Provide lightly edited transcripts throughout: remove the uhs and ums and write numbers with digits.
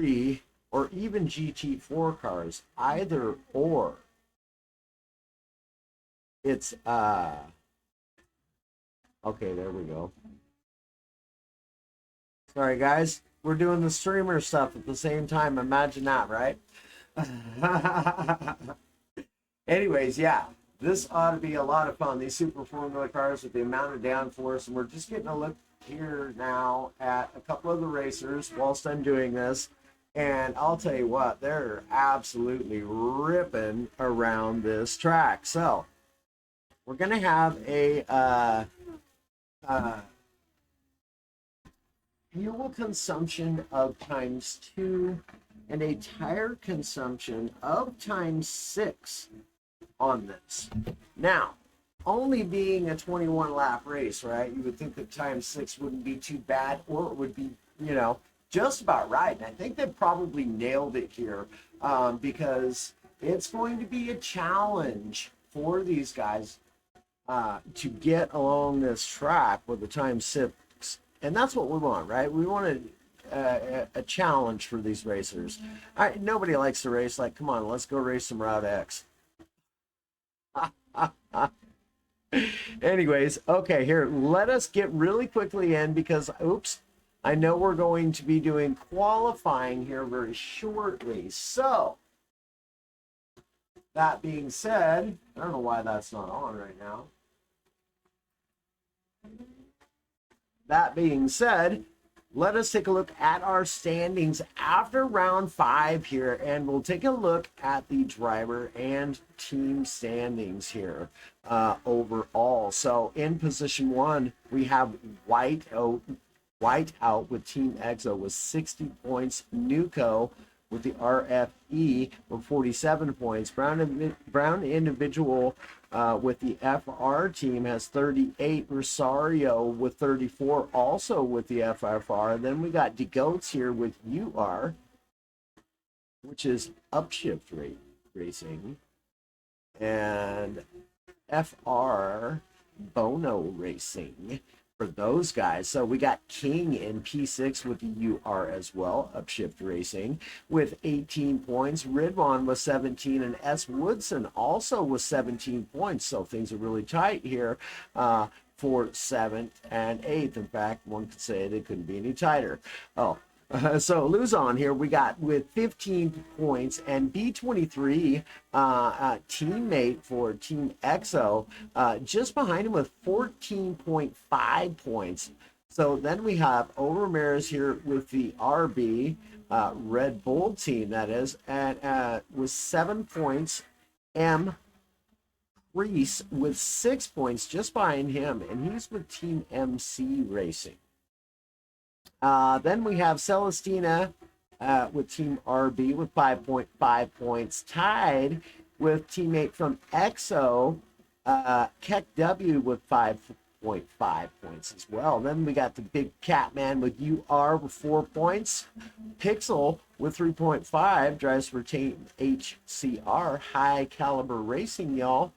GT3 or even GT4 cars, either or. It's okay, there we go. Sorry guys, we're doing the streamer stuff at the same time. Imagine that, right? Anyways, yeah, this ought to be a lot of fun. These super formula cars with the amount of downforce, and we're just getting a look here now at a couple of the racers whilst I'm doing this. And I'll tell you what, they're absolutely ripping around this track. So we're gonna have a fuel consumption of ×2 and a tire consumption of ×6 on this. Now, only being a 21 lap race, right? You would think that ×6 wouldn't be too bad, or it would be, you know, just about right. And I think they probably nailed it here, because it's going to be a challenge for these guys to get along this track with the ×6. And that's what we want, right? We want a challenge for these racers. Nobody likes to race like, come on, let's go race some Route X. Anyways, okay, here, let us get really quickly in because, oops, I know we're going to be doing qualifying here very shortly. So, that being said, I don't know why that's not on right now. That being said, let us take a look at our standings after round 5 here, and we'll take a look at the driver and team standings here overall. So in position 1, we have White out with Team EXO with 60 points, Nuco with the RFE with 47 points, Brown Individual with the FR team has 38, Rosario with 34, also with the FFR. Then we got DeGoats here with UR, which is Upshift Racing, and FR Bono Racing for those guys. So we got King in P6 with the UR as well, Upshift Racing with 18 points, Ridwan with 17, and S. Woodson also with 17 points. So things are really tight here for 7th and 8th. In fact, one could say they couldn't be any tighter. So Luzon here we got with 15 points, and B23 teammate for Team EXO just behind him with 14.5 points. So then we have O Ramirez here with the RB Red Bull team, that is, and with 7 points. M Reese with 6 points just behind him, and he's with Team MC Racing. Then we have Celestina with Team RB with 5.5 points, tied with teammate from EXO, Keck W with 5.5 points as well. Then we got the Big Catman with UR with 4 points, Pixel with 3.5, drives for Team HCR, High Caliber Racing, y'all.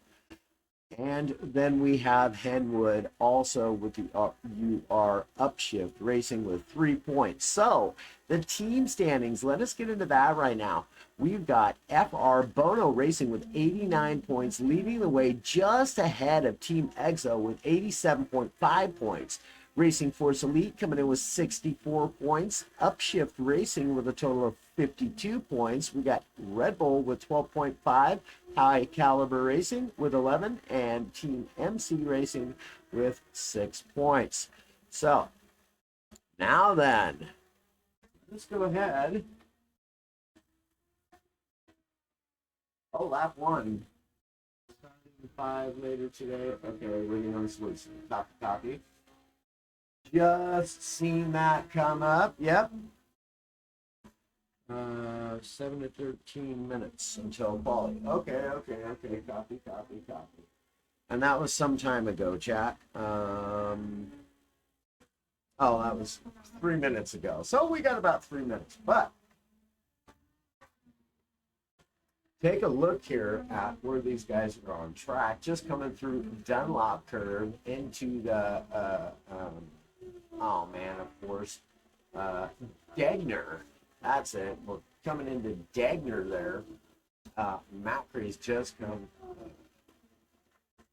And then we have Henwood also with the UR Upshift Racing with 3 points. So the team standings, let us get into that right now. We've got FR Bono Racing with 89 points, leading the way just ahead of Team EXO with 87.5 points. Racing Force Elite coming in with 64 points. Upshift Racing with a total of 52 points. We got Red Bull with 12.5. High Caliber Racing with 11. And Team MC Racing with 6 points. So, now then, let's go ahead. Oh, lap 1. Starting 5 later today. Okay, waiting on solution. Copy. Just seen that come up. Yep. 7 to 13 minutes until quality. Okay. Copy. And that was some time ago, chat. Oh, that was 3 minutes ago. So we got about 3 minutes. But take a look here at where these guys are on track. Just coming through Dunlop curve into the oh man, of course, Degner That's it. We're coming into Dagner there. Macre's just come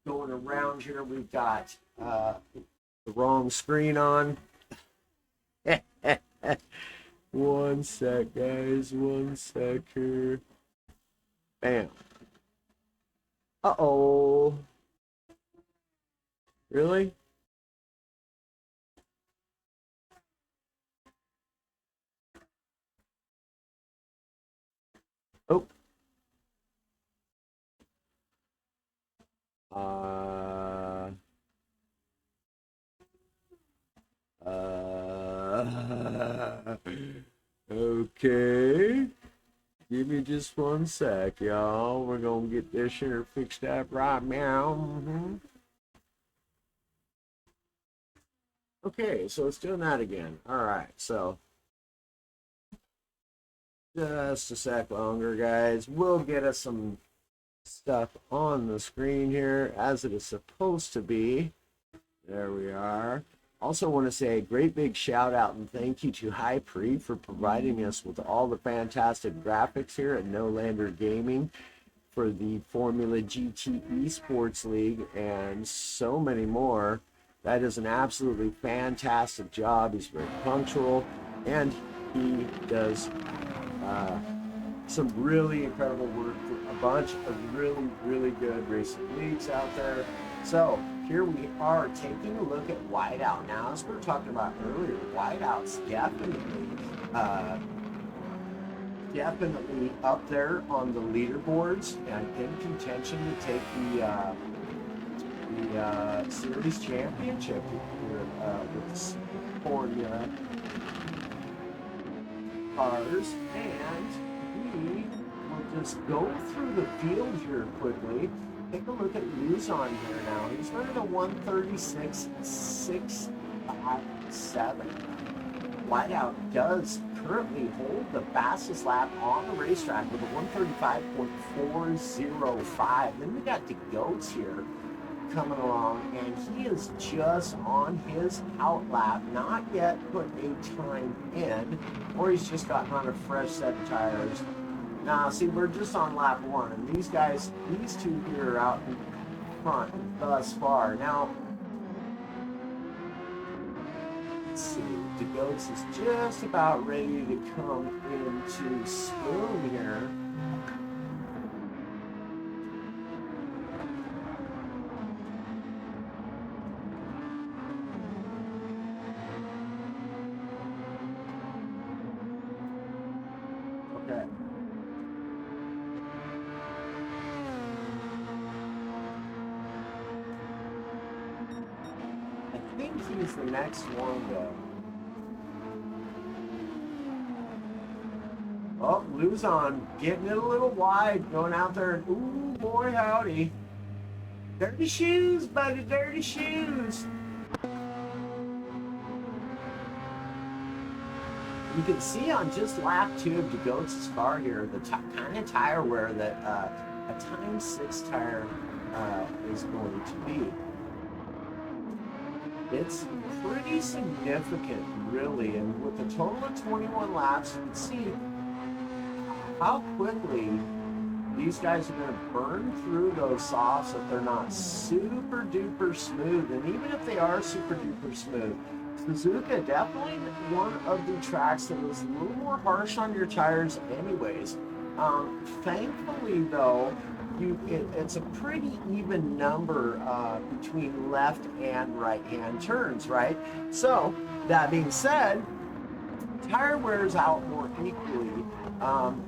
going around here. We've got the wrong screen on. One sec, guys. One sec here. Bam. Uh-oh. Really? Oh. Okay. Give me just one sec, y'all. We're gonna get this here fixed up right now. Okay, so it's doing that again. All right, so just a sec longer, guys. We'll get us some stuff on the screen here as it is supposed to be. There we are. Also want to say a great big shout out and thank you to High Pre for providing us with all the fantastic graphics here at No Lander Gaming for the Formula GT Esports League and so many more. That is an absolutely fantastic job. He's very punctual and he does some really incredible work for a bunch of really good racing leagues out there. So here we are taking a look at whiteout. Now, as we were talking about earlier, whiteout's definitely up there on the leaderboards and in contention to take the series championship here with the Formula cars. And we will just go through the field here quickly. Take a look at Luzon here now. He's running a 136.657. Whiteout does currently hold the fastest lap on the racetrack with a 135.405. Then we got the Goats here coming along, and he is just on his out lap, not yet put a time in, or he's just gotten on a fresh set of tires. Nah, see, we're just on lap one, and these guys, these two here are out in front thus far. Now, let's see, the Goats is just about ready to come into Spoon here. Okay. I think he's the next one, though. Oh, Luzon getting it a little wide, going out there. Ooh, boy, howdy. Dirty shoes, buddy, dirty shoes. You can see on just lap 2 of the Goats' car here, the kind of tire wear that a times 6 tire is going to be. It's pretty significant, really, and with a total of 21 laps, you can see how quickly these guys are going to burn through those softs if they're not super duper smooth. And even if they are super duper smooth, Suzuka definitely one of the tracks that was a little more harsh on your tires anyways. Thankfully though, it's a pretty even number between left and right hand turns, right? So that being said, tire wears out more equally,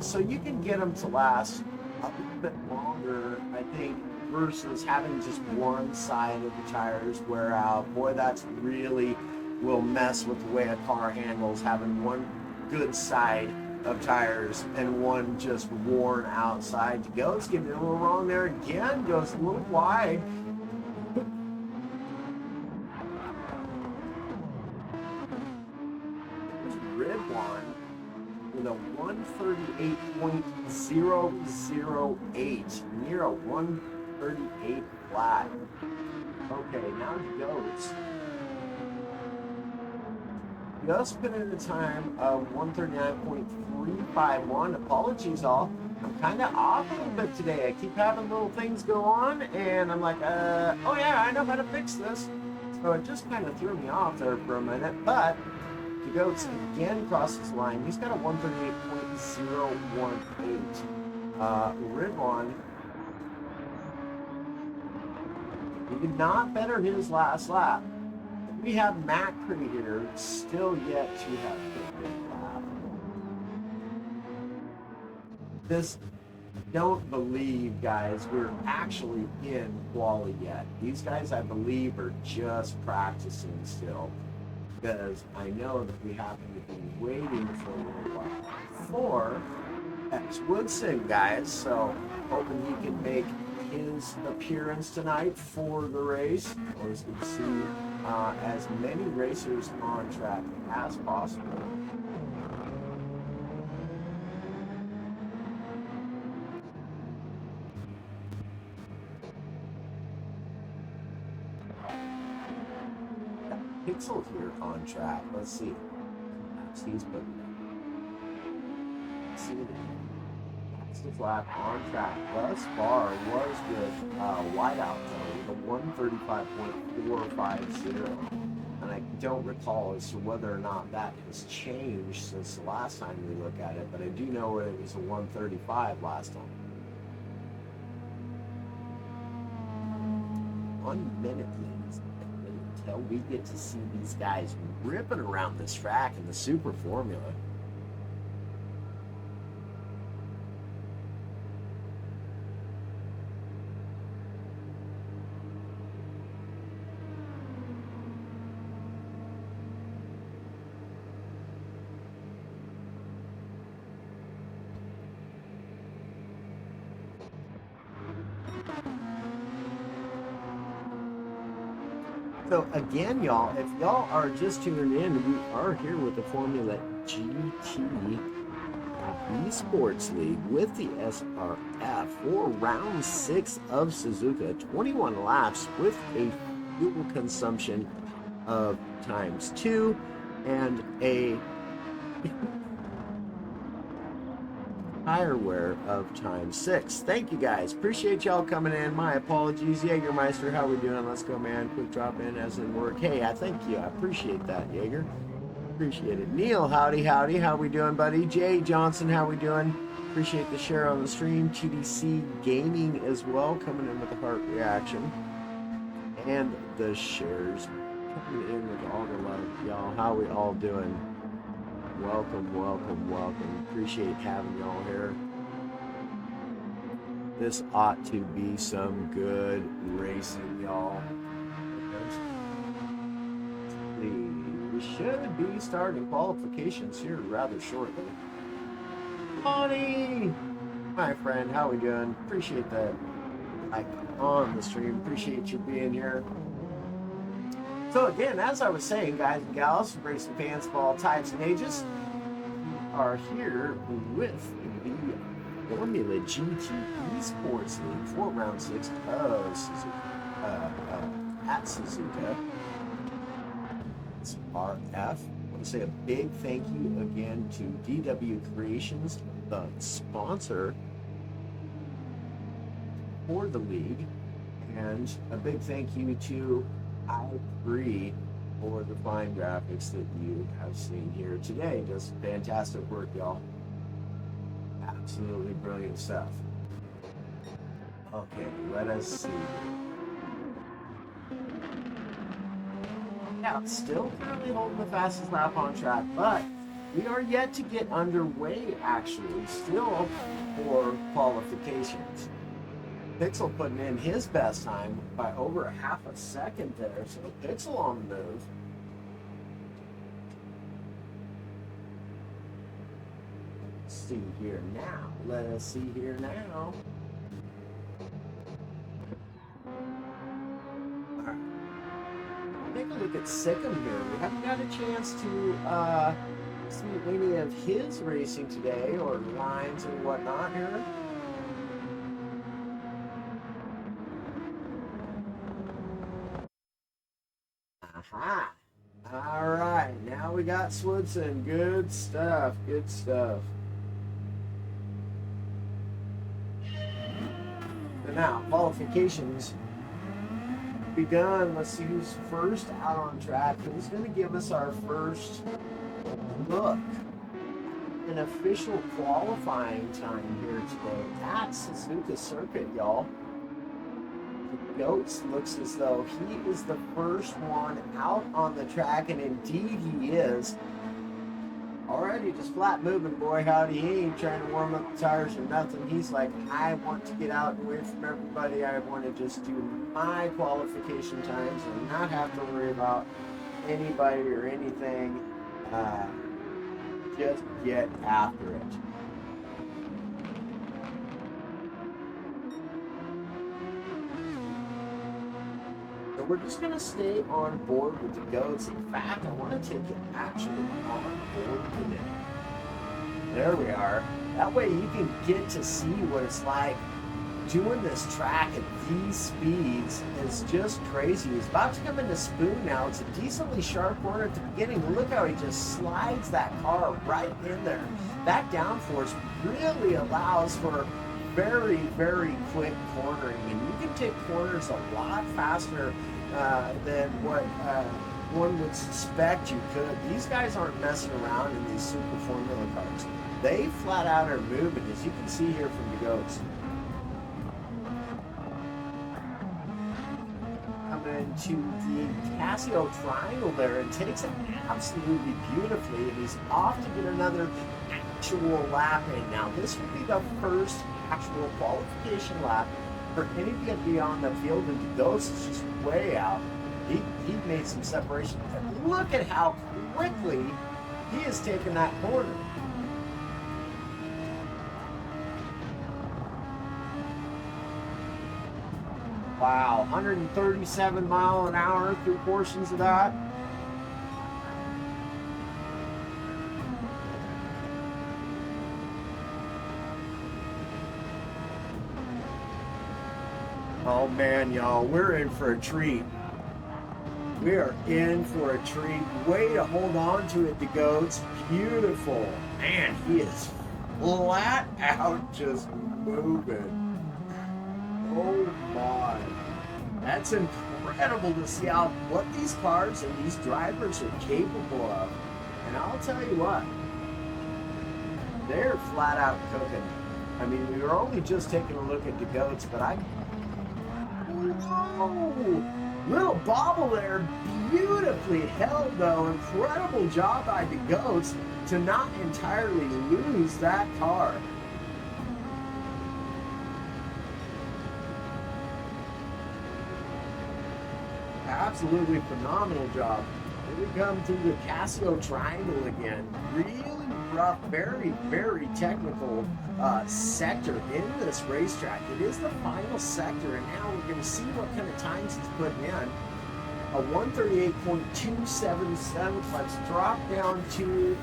so you can get them to last a little bit longer, I think, versus having just one side of the tires wear out. Boy, that's really will mess with the way a car handles, having one good side of tires and one just worn outside. The Goats getting it a little wrong there again, goes a little wide. Ridwan with a 138.008, near a 138 flat. Okay, now the Goats. just put in a time of 139.351. Apologies, all. I'm kind of off a little bit today. I keep having little things go on, and I'm like, oh yeah, I know how to fix this. So it just kind of threw me off there for a minute. But the goats again crosses the line. He's got a 138.018. Ridwan, he did not better his last lap. We have Matt here still yet to have a good lap. This, don't believe, guys, we're actually in quali yet. These guys, I believe, are just practicing still, because I know that we happen to be waiting for a little while for X Woodson, guys. So hoping he can make his appearance tonight for the race. Always good to see as many racers on track as possible. Pixel here on track. Let's see. He's putting it. Let's see it. Fastest lap on track thus far was with Whiteout Tony, the 135.450. And I don't recall as to whether or not that has changed since the last time we looked at it, but I do know it was a 135 last time. 1 minute, ladies, until we get to see these guys ripping around this track in the Super Formula. So again, y'all, if y'all are just tuning in, we are here with the Formula GT Esports League with the SRF for round 6 of Suzuka. 21 laps with a fuel consumption of ×2 and a tire wear of ×6. Thank you guys. Appreciate y'all coming in. My apologies. Jägermeister, how we doing? Let's go, man. Quick drop in as in work. Hey, I thank you. I appreciate that, Jaeger. Appreciate it. Neil, howdy. How we doing, buddy? Jay Johnson, how we doing? Appreciate the share on the stream. TDC Gaming as well, coming in with the heart reaction. And the shares coming in with all the love, y'all. How we all doing? Welcome. Appreciate having y'all here. This ought to be some good racing, y'all. We should be starting qualifications here rather shortly. Bonnie, my friend, how we doing? Appreciate that like on the stream. Appreciate you being here. So again, as I was saying, guys and gals, racing fans of all types and ages, we are here with the Formula GT Esports League for round 6 of Suzuka, at Suzuka. It's RF. I want to say a big thank you again to DW Creations, the sponsor for the league, and a big thank you to I3 for the fine graphics that you have seen here today. Just fantastic work, y'all. Absolutely brilliant stuff. Okay, let us see. Yeah, still currently holding the fastest lap on track, but we are yet to get underway, actually, still for qualifications. Pixel putting in his best time by over ½ a second there, so Pixel on the move. Let's see here now. Let us see here now. Alright. Take a look at Sikkim here. We haven't got a chance to see any of his racing today, or lines and whatnot here. Aha. All right, now we got that, Swidson. Good stuff. Good stuff. And now, qualifications begun. Let's see who's first out on track. Who's going to give us our first look? An official qualifying time here today at Susuka Circuit, y'all. The Goats looks as though he is the first one out on the track, and indeed he is. Already just flat moving, boy, howdy. He ain't trying to warm up the tires or nothing. He's like, I want to get out and away from everybody. I want to just do my qualification times and not have to worry about anybody or anything. Just get after it. So we're just going to stay on board with the Goats. In fact, I want to take it actually on board today. There we are. That way you can get to see what it's like. Doing this track at these speeds is just crazy. He's about to come into Spoon now. It's a decently sharp corner at the beginning. Look how he just slides that car right in there. That downforce really allows for very, very quick cornering. And you can take corners a lot faster than what one would suspect you could. These guys aren't messing around in these Super Formula cars. They flat out are moving, as you can see here from the Goats. To the Casio triangle there and takes it absolutely beautifully, and he's off to get another actual lap in. Now this will be the first actual qualification lap for anybody on the field, and the Ghost is just way out. He made some separation. Look at how quickly he has taken that corner. Wow, 137 mile an hour through portions of that. Oh man, y'all, we're in for a treat. We are in for a treat. Way to hold on to it, the Goats. Beautiful. Man, he is flat out just moving. Oh my. That's incredible to see what these cars and these drivers are capable of. And I'll tell you what, they're flat out cooking. I mean, we were only just taking a look at the Goats, but whoa! Little bobble there, beautifully held though. Incredible job by the Goats to not entirely lose that car. Absolutely phenomenal job. Here we come through the Casio triangle again. Really rough, very, very technical sector in this racetrack. It is the final sector, and now we're going to see what kind of times he's putting in. A 138.277. Let's drop down to,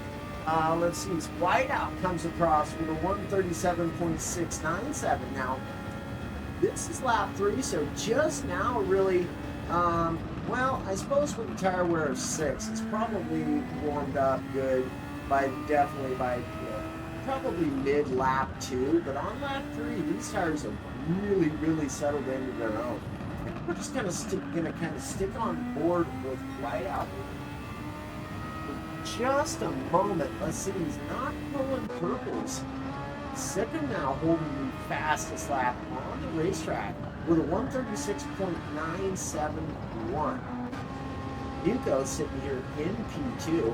let's see, his whiteout comes across with a 137.697. Now, this is lap 3, so just now really, well, I suppose with a tire wear of 6, it's probably warmed up good by probably mid-lap 2, but on lap 3, these tires have really, really settled into their own. And we're just gonna kind of stick on board with whiteout for just a moment. Let's see, he's not pulling purples. Second now holding the fastest lap on the racetrack with a 136.971. Yuko sitting here in P2.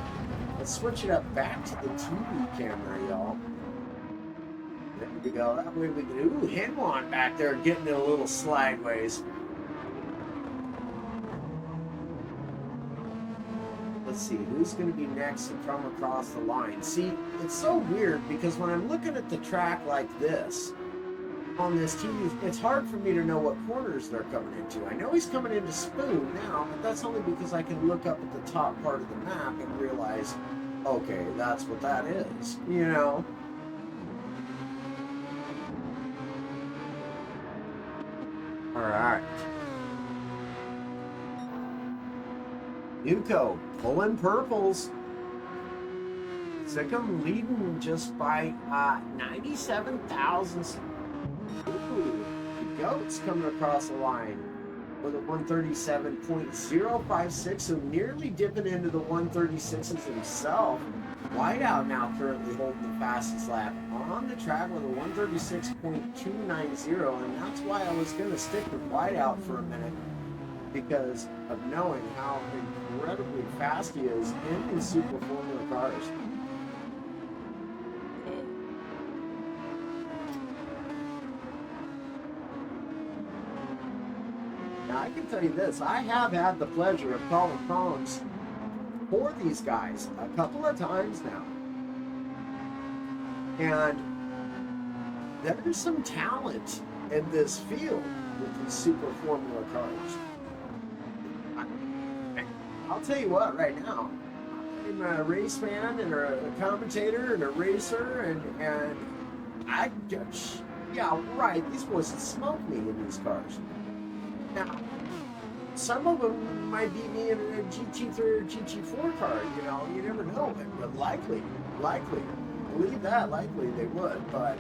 Let's switch it up back to the TV camera, y'all. There we go. That way we can, ooh, Hinwan back there getting it a little slideways. Let's see, who's going to be next to come across the line? See, it's so weird because when I'm looking at the track like this, on this TV, it's hard for me to know what corners they're coming into. I know he's coming into Spoon now, but that's only because I can look up at the top part of the map and realize, okay, that's what that is, you know? All right. Yuko pulling purples. Sikkim leading just by 97 thousandths. Ooh, the goat's coming across the line with a 137.056, so nearly dipping into the 136s himself. Whiteout now currently holding the fastest lap on the track with a 136.290, and that's why I was going to stick with Whiteout for a minute, because of knowing how incredibly fast he is in these Super Formula cars. Now, I can tell you this, I have had the pleasure of calling columns for these guys a couple of times now. And there's some talent in this field with these Super Formula cars. I'll tell you what, right now, I'm a race fan and a commentator and a racer, and I just, yeah, right, these boys can smoke me in these cars. Now, some of them might beat me in a GT3 or GT4 car, you know, you never know, but likely, believe that, likely they would, but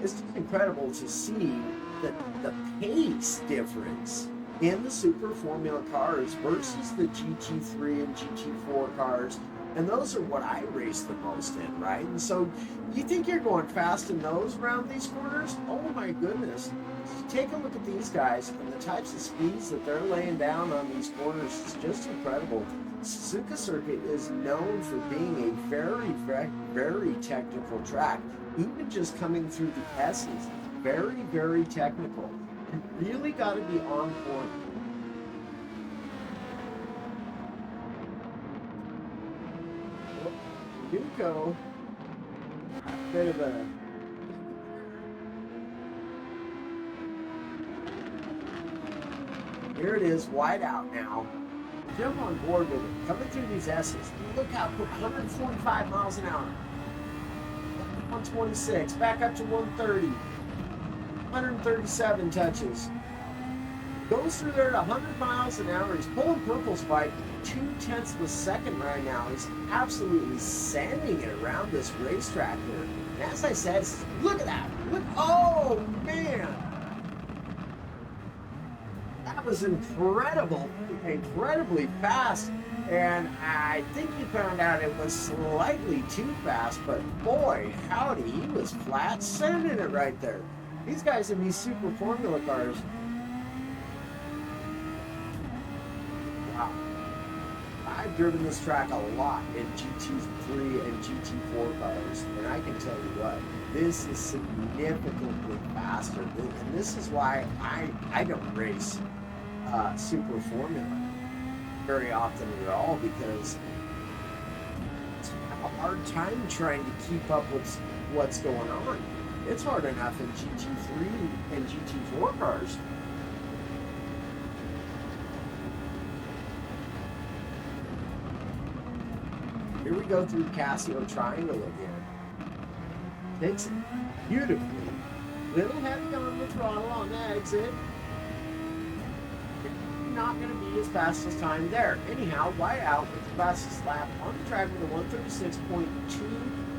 it's just incredible to see the pace difference in the Super Formula cars versus the GT3 and GT4 cars. And those are what I race the most in, right? And so you think you're going fast in those around these corners? Oh my goodness. Take a look at these guys and the types of speeds that they're laying down on these corners. It's just incredible. Susuka Circuit is known for being a very, very technical track. Even just coming through the S's, very, very technical. You really got to be on point. Duco, bit of a here it is, wide out now. Jump on board with it. Coming through these S's. Look out, 145 miles an hour. 126, back up to 130. 137 touches. Goes through there at 100 miles an hour. He's pulling purples by 0.2 of a second right now. He's absolutely sanding it around this racetrack here. And as I said, look at that. Look, oh man. That was incredible, incredibly fast. And I think he found out it was slightly too fast, but boy, howdy, he was flat sending it right there. These guys in these Super Formula cars. Wow. I've driven this track a lot in GT3 and GT4 cars, and I can tell you what, this is significantly faster. And this is why I don't race Super Formula very often at all, because it's a hard time trying to keep up with what's going on. It's hard enough in GT3 and GT4 cars. Here we go through Casio Triangle again. Takes it beautifully. Little heavy on the throttle on the exit. Not going to be his fastest time there. Anyhow, Whiteout with the fastest lap on the track with a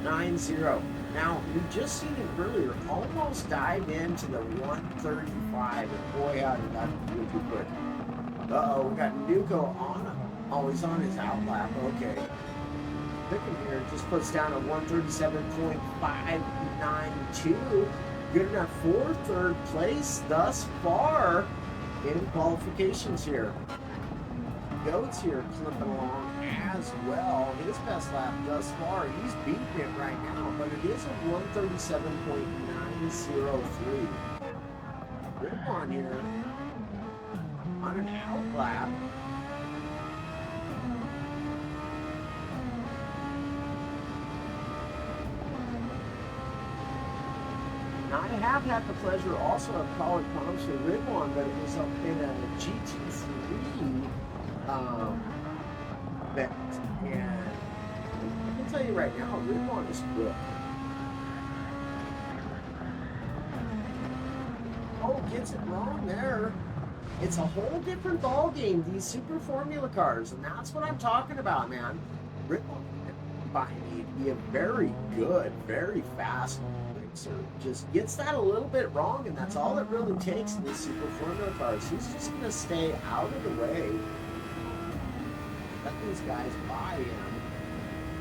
136.290. Now, we just seen him earlier almost dive into the 135, and boy, how did that do too quick. Uh-oh, we got Nuko on, always on his out lap. Okay. Picking here just puts down a 137.592. Good enough for third place thus far in qualifications here. Goats here clipping along as well. His best lap thus far, he's beating it right now, but it is a 137.903. Good one here on an out lap. Now, I have had the pleasure also of calling Ponce Ridwan, but it was up in a GT3 event. And I can tell you right now, Ridwan is quick. Oh, gets it wrong there. It's a whole different ball game, these Super Formula cars, and that's what I'm talking about, man. Ridwan finding to be a very good, very fast racer. Just gets that a little bit wrong, and that's all it really takes in these super formula cars. He's just going to stay out of the way. Let these guys by him.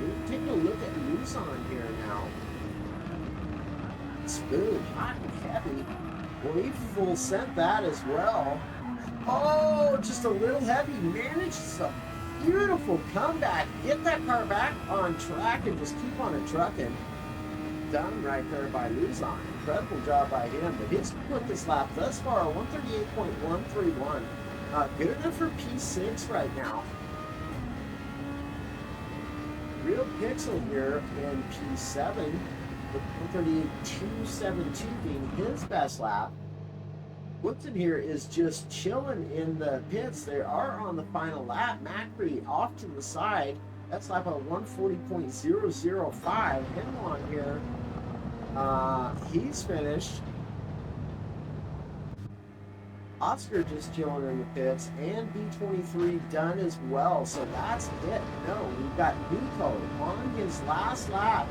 We're taking a look at Luzon here now. Spoon, hot and heavy. Well, he full sent that as well. Oh, just a little heavy. Manages a beautiful comeback. Get that car back on track and just keep on it trucking. Done right there by Luzon. Incredible job by him. But his quickest lap thus far, 138.131. Good enough for P6 right now. Real Pixel here in P7 with 138.272 being his best lap. Woodson here is just chilling in the pits. They are on the final lap. Macri off to the side. That's lap of 140.005. Henlon here, he's finished. Oscar just chilling in the pits, and B23 done as well. So that's it. No, we've got Nico on his last lap.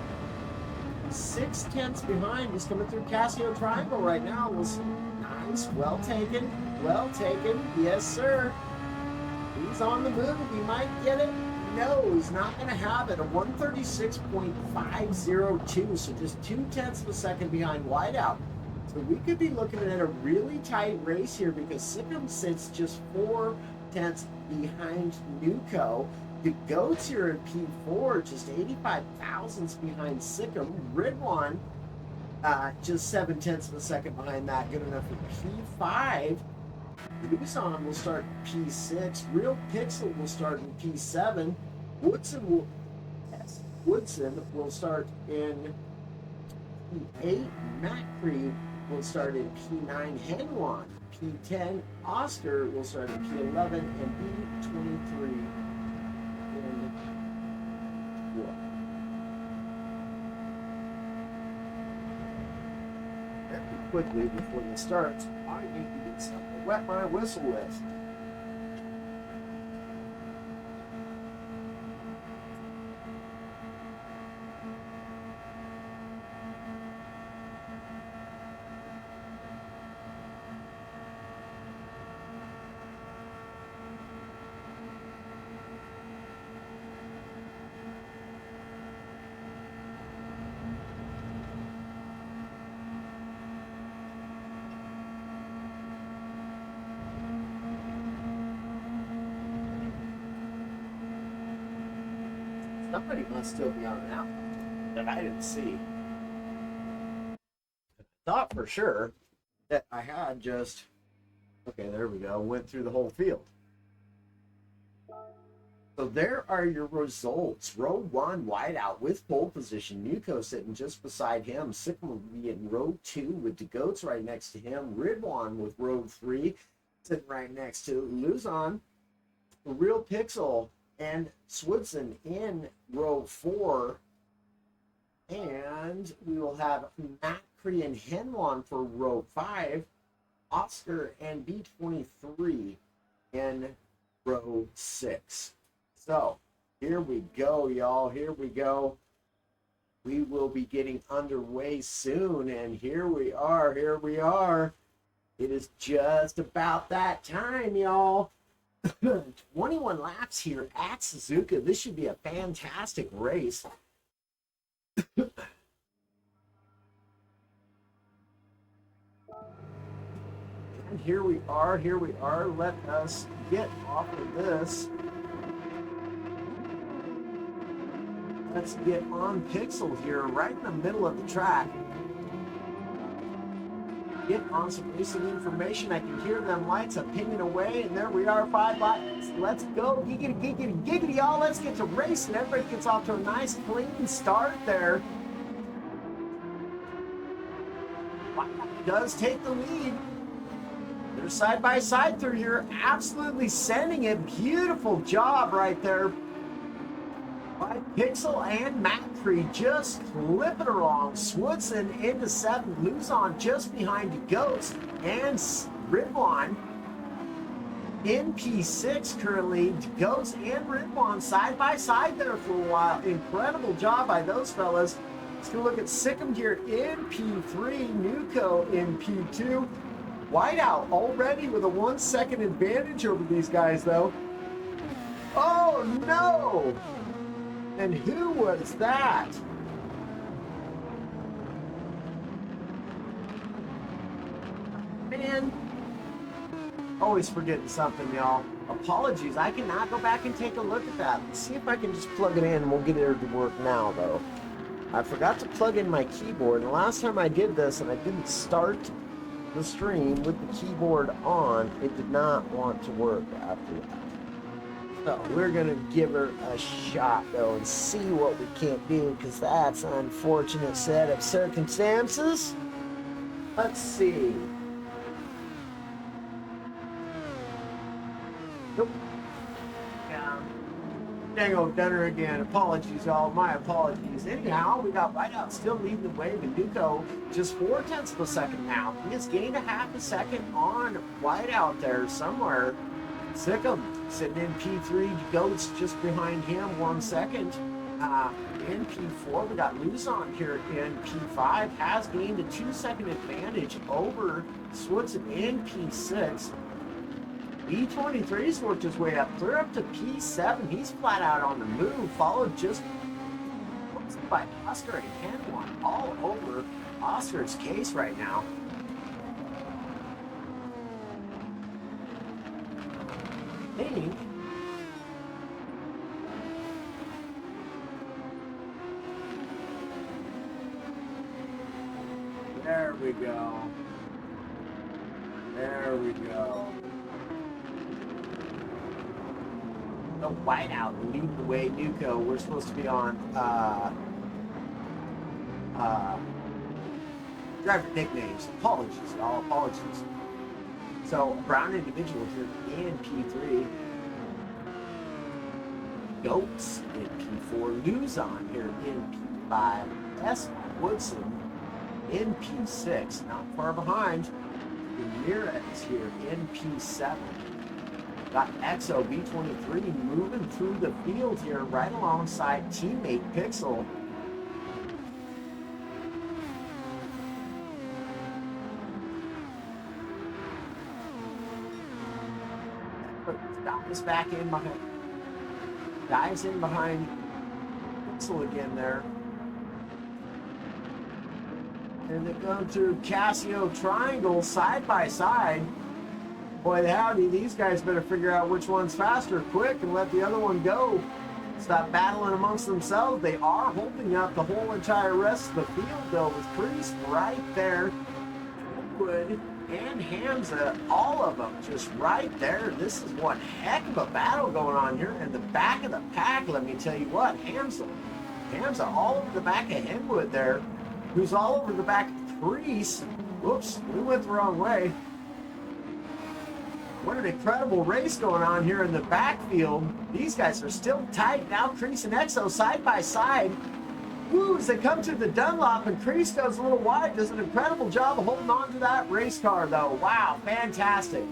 6/10 behind. He's coming through Casio Triangle right now. We'll see. Nice. Well taken. Well taken. Yes, sir. He's on the move. He might get it. No, he's not going to have it. A 136.502. So just 0.2 of a second behind Whiteout. So we could be looking at a really tight race here because Sikkim sits just 0.4 behind Nuco. The Goats here in P4, just 85 thousandths behind Sikkim. Ridwan, just 0.7 of a second behind that, good enough for P5. Luzon will start P6. Real Pixel will start in P7. Woodson will start in P8. Macri will start in P9. Henwan, P10. Oscar will start in P11 and B23. Quickly before this starts, I need to get something to wet my whistle with. Somebody must still be on now that I didn't see. I thought for sure that I had just, okay, there we go, went through the whole field. So there are your results. Row 1, Whiteout with pole position. Nuco sitting just beside him. Sikkim will be in row 2 with the Goats right next to him. Ridwan with row 3 sitting right next to Luzon. Real Pixel and Swidson in row 4. And we will have Macri and Henwan for row 5. Oscar and B23 in row 6. So here we go, y'all. Here we go. We will be getting underway soon. And here we are. Here we are. It is just about that time, y'all. 21 laps here at Suzuka. This should be a fantastic race. And here we are. Here we are. Let us get off of this. Let's get on Pixel here, right in the middle of the track. Get on some racing information. I can hear them lights pinging away, and there we are, 5 laps. Let's go, giggity, giggity, giggity, y'all. Let's get to racing. Everybody gets off to a nice, clean start there. Does take the lead. They're side by side through here, absolutely sending it. Beautiful job right there by Pixel and Macri, just clipping along. Swidson into 7th. Luzon just behind the Goats and Ridwan. In P6 currently goes and Ridwan side by side there for a while. Incredible job by those fellas. Let's go look at Sikkim here in P3, Nuco in P2. Whiteout already with a 1 second advantage over these guys though. Oh no! And who was that? Man, always forgetting something, y'all. Apologies, I cannot go back and take a look at that. Let's see if I can just plug it in and we'll get it to work now though. I forgot to plug in my keyboard, and the last time I did this and I didn't start the stream with the keyboard on, it did not want to work after that. So we're gonna give her a shot though and see what we can't do, because that's an unfortunate set of circumstances. Let's see. Nope. Dang, oh, done her again. Apologies, y'all. My apologies. Anyhow, we got Whiteout still leading the way. Nuco just 0.4 of a second now. He has gained a half a second on Whiteout there somewhere. Sikkim sitting in P3. Goats just behind him 1 second. In P4, we got Luzon here in P5. Has gained a 2 second advantage over Switzer in P6. E23's worked his way up, clear up to P7. He's flat out on the move, followed just by Oscar and Kenwan, all over Oscar's case right now. I think there we go. There we go. The Whiteout leading the way. Nuco, we're supposed to be on driver nicknames. Apologies, y'all. Apologies. So Brown individual here in P3. Goats in P4. Luzon here in P5. S. Woodson in P6. Not far behind. Ramirez here in P7. Got EXO B23 moving through the field here right alongside teammate Pixel. Stop this back in behind. Dives in behind Pixel again there. And they're going through Casio Triangle side by side. Boy, howdy, these guys better figure out which one's faster quick and let the other one go. Stop battling amongst themselves. They are holding up the whole entire rest of the field, though, with Priest right there. Wood and Hamza, all of them just right there. This is one heck of a battle going on here in the back of the pack. Let me tell you what, Hamza all over the back of Henwood there, who's all over the back of Priest. Whoops, we went the wrong way. What an incredible race going on here in the backfield. These guys are still tight now. Kreese and EXO side by side. Woo, as they come to the Dunlop, and Kreese goes a little wide. Does an incredible job of holding on to that race car, though. Wow, fantastic.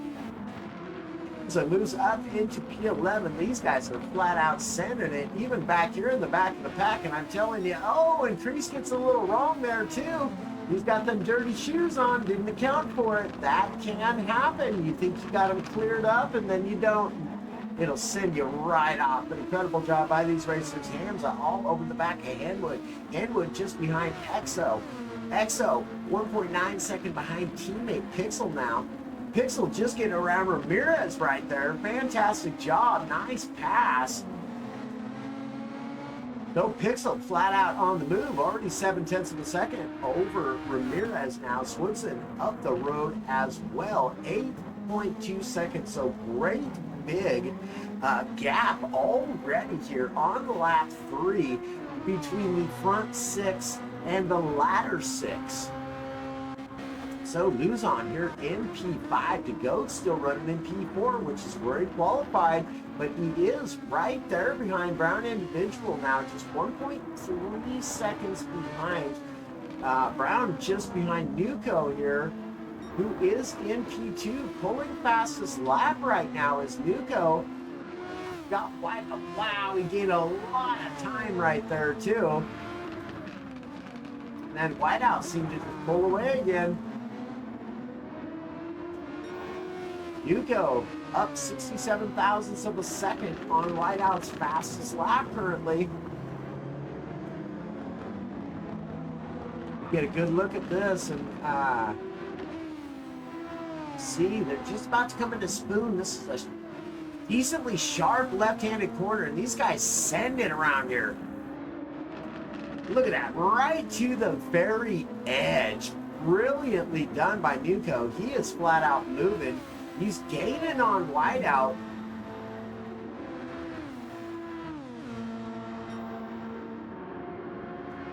So moves up into P11. These guys are flat out sending it, even back here in the back of the pack. And I'm telling you, oh, and Kreese gets a little wrong there, too. He's got them dirty shoes on, didn't account for it. That can happen. You think you got them cleared up, and then you don't. It'll send you right off. But incredible job by these racers. Hamza all over the back of Henwood. Henwood just behind EXO. EXO 1.9 second behind teammate Pixel now. Pixel just getting around Ramirez right there. Fantastic job. Nice pass. No, Pixel flat out on the move, already 0.7 of a second over Ramirez now. Swinson up the road as well, 8.2 seconds. So great big gap already here on the lap 3 between the front 6 and the latter 6. So Luzon here in P5 to go, still running in P4, which is where he qualified, but he is right there behind Brown Individual now, just 1.3 seconds behind. Brown just behind Nuco here. who is in P2, pulling fastest lap right now is Nuko. Got wide. Wow, he gained a lot of time right there too. And then Whiteout seemed to just pull away again. Yuko up 67 thousandths of a second on Whiteout's fastest lap currently. Get a good look at this and see they're just about to come into Spoon. This is a decently sharp left-handed corner, and these guys send it around here. Look at that, right to the very edge. Brilliantly done by Nuko. He is flat out moving. He's gaining on Whiteout.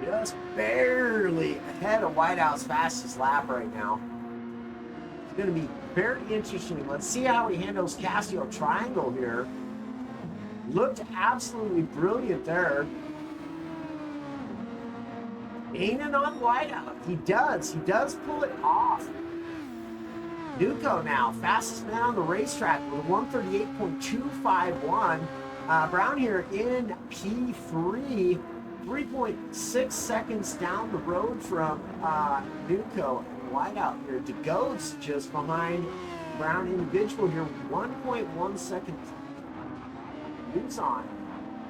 Just barely ahead of Whiteout's fastest lap right now. It's going to be very interesting. Let's see how he handles Casio Triangle here. Looked absolutely brilliant there. Gaining on Whiteout. He does pull it off. Nuko now, fastest man on the racetrack with a 138.251. Brown here in P3, 3.6 seconds down the road from Nuko. Whiteout here. DeGoat's just behind Brown individual here, 1.1 seconds. Luzon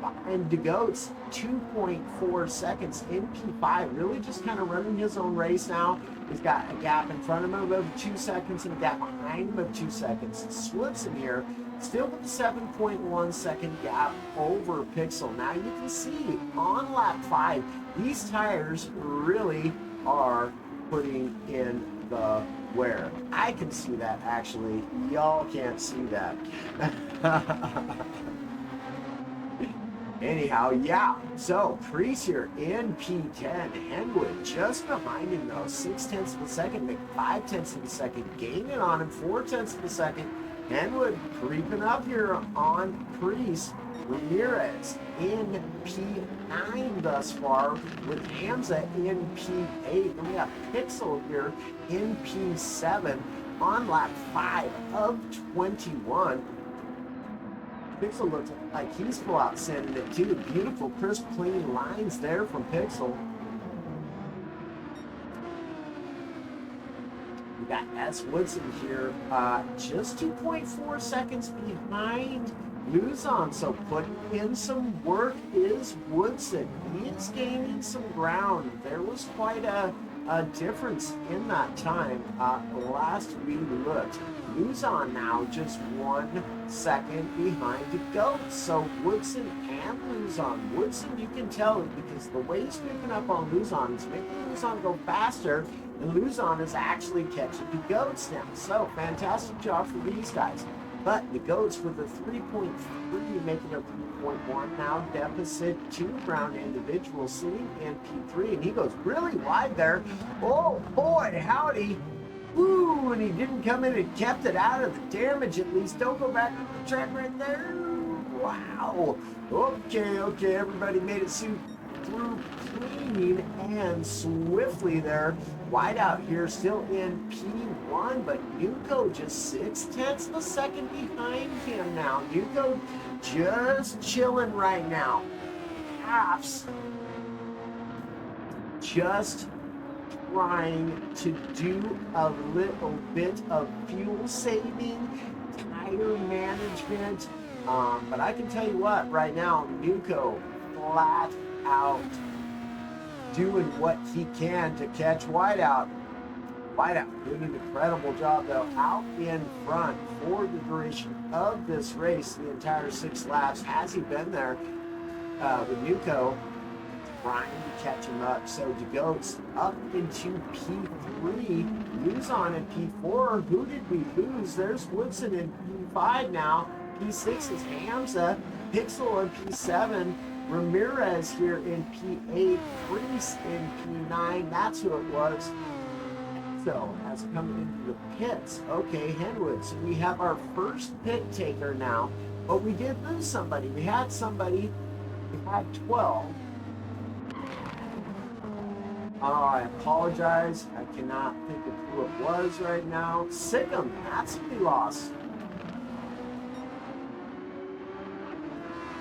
behind DeGoat's 2.4 seconds in P5. Really just kind of running his own race now. He's got a gap in front of him of 2 seconds and a gap behind him of 2 seconds. Swifts in here, still with a 7.1 second gap over Pixel. Now you can see on lap 5, these tires really are putting in the wear. I can see that actually. Y'all can't see that. Anyhow, yeah, so Priest here in P10, Henwood just behind him though, 0.6 of a second, make 0.5 of a second, gaining on him, 0.4 of a second. Henwood creeping up here on Priest. Ramirez in P9 thus far, with Hamza in P8. Then we have Pixel here in P7 on lap 5 of 21. Pixel looks like he's full out sending it too. Beautiful, crisp, clean lines there from Pixel. We got S. Woodson here, just 2.4 seconds behind Luzon. So putting in some work is Woodson. He is gaining some ground. There was quite a difference in that time last we looked. Luzon now just 1 second behind the GOAT. So Woodson and Luzon. Woodson, you can tell because the way he's picking up on Luzon is making Luzon go faster, and Luzon is actually catching the GOATs now. So fantastic job for these guys. But the GOATs with a 3.3 making a 3.1 now deficit to Brown individual sitting in P3, and he goes really wide there. Oh boy, howdy. Woo, and he didn't come in and kept it out of the damage at least. Don't go back to the track right there. Wow. Okay, everybody made it through clean and swiftly there. Whiteout here still in P1, but Nuko just 0.6 of a second behind him now. Nuko just chilling right now. Halves just trying to do a little bit of fuel saving, tire management, but I can tell you what, right now, Nuko flat out doing what he can to catch Whiteout. Whiteout doing an incredible job though, out in front for the duration of this race, the entire 6 laps. Has he been there with Nuko trying to catch him up? So DeGoat's up into P3, Luzon in P4. Who did we lose? There's Woodson in P5 now. P6 is Hamza, Pixel in P7, Ramirez here in P8, Priest in P9. That's who it was. So has come into the pits. Okay, Henwood. So we have our first pit taker now, but we did lose somebody. We had 12. Oh, I apologize. I cannot think of who it was right now. Sikkim, that's who we lost.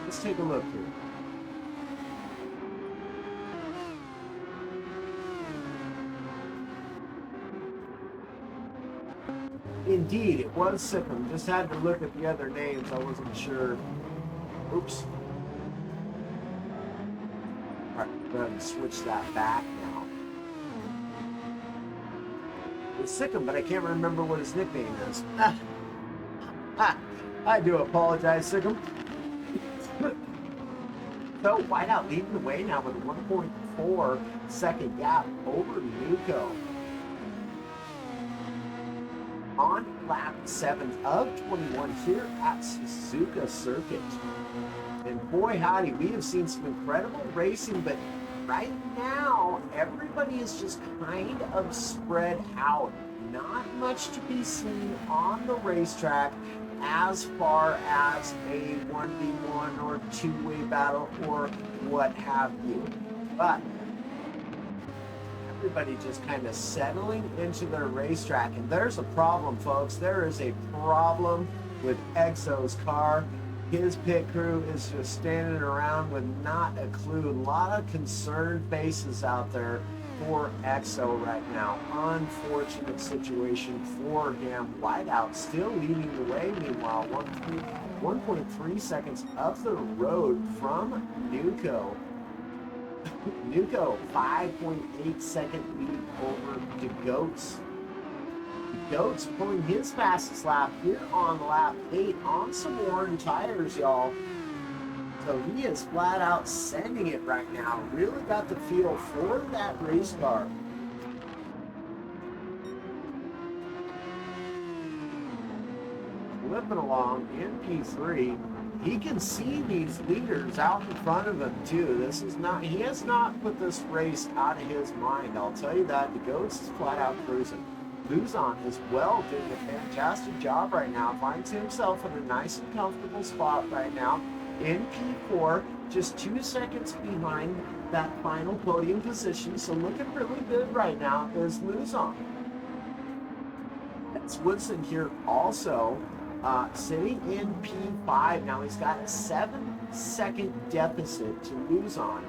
Let's take a look here. Indeed, it was Sikkim. Just had to look at the other names. I wasn't sure. Oops. All right, I'm going to switch that back now. It's Sikkim, but I can't remember what his nickname is. I do apologize, Sikkim. So, Whiteout leading the way now with a 1.4 second gap over Nuko. On lap 7 of 21 here at Susuka Circuit. And boy howdy, we have seen some incredible racing, but right now everybody is just kind of spread out. Not much to be seen on the racetrack as far as a 1v1 or two-way battle or what have you. But everybody just kind of settling into their racetrack. And there's a problem, folks. There is a problem with Exo's car. His pit crew is just standing around with not a clue. A lot of concerned faces out there for Exo right now. Unfortunate situation for him. Whiteout still leading the way. Meanwhile, 1.3 seconds up the road from Nuko. Nuko, 5.8 second lead over the Goats. The Goats pulling his fastest lap here on lap 8 on some Warren tires, y'all. So he is flat out sending it right now. Really got the feel for that race car. Flipping along in P3. He can see these leaders out in front of him too. This is not, he has not put this race out of his mind. I'll tell you that. The Goats is flat out cruising. Luzon as well doing a fantastic job right now. Finds himself in a nice and comfortable spot right now in P4, just 2 seconds behind that final podium position. So looking really good right now is Luzon. That's Woodson here also. Sitting in P5 now, he's got a 7-second deficit to lose on,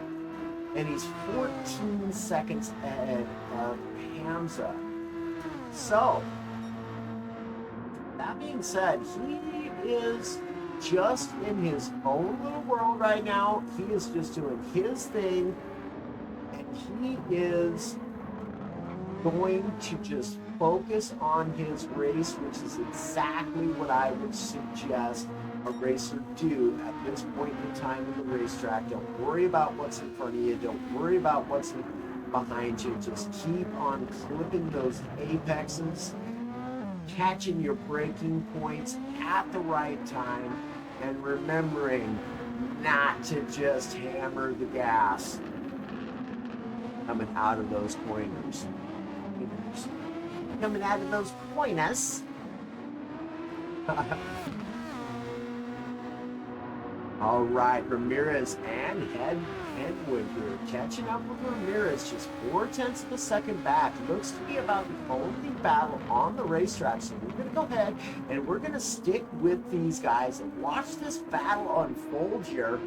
and he's 14 seconds ahead of Hamza. So, that being said, he is just in his own little world right now. He is just doing his thing, and he is going to just focus on his race, which is exactly what I would suggest a racer do at this point in time in the racetrack. Don't worry about what's in front of you. Don't worry about what's behind you. Just keep on clipping those apexes, catching your braking points at the right time, and remembering not to just hammer the gas coming out of those pointers. Coming out of those pointers. All right, Ramirez and Headwood here. Catching up with Ramirez, just 0.4 of a second back. Looks to be about the only battle on the racetrack. So we're going to go ahead and we're going to stick with these guys and watch this battle unfold here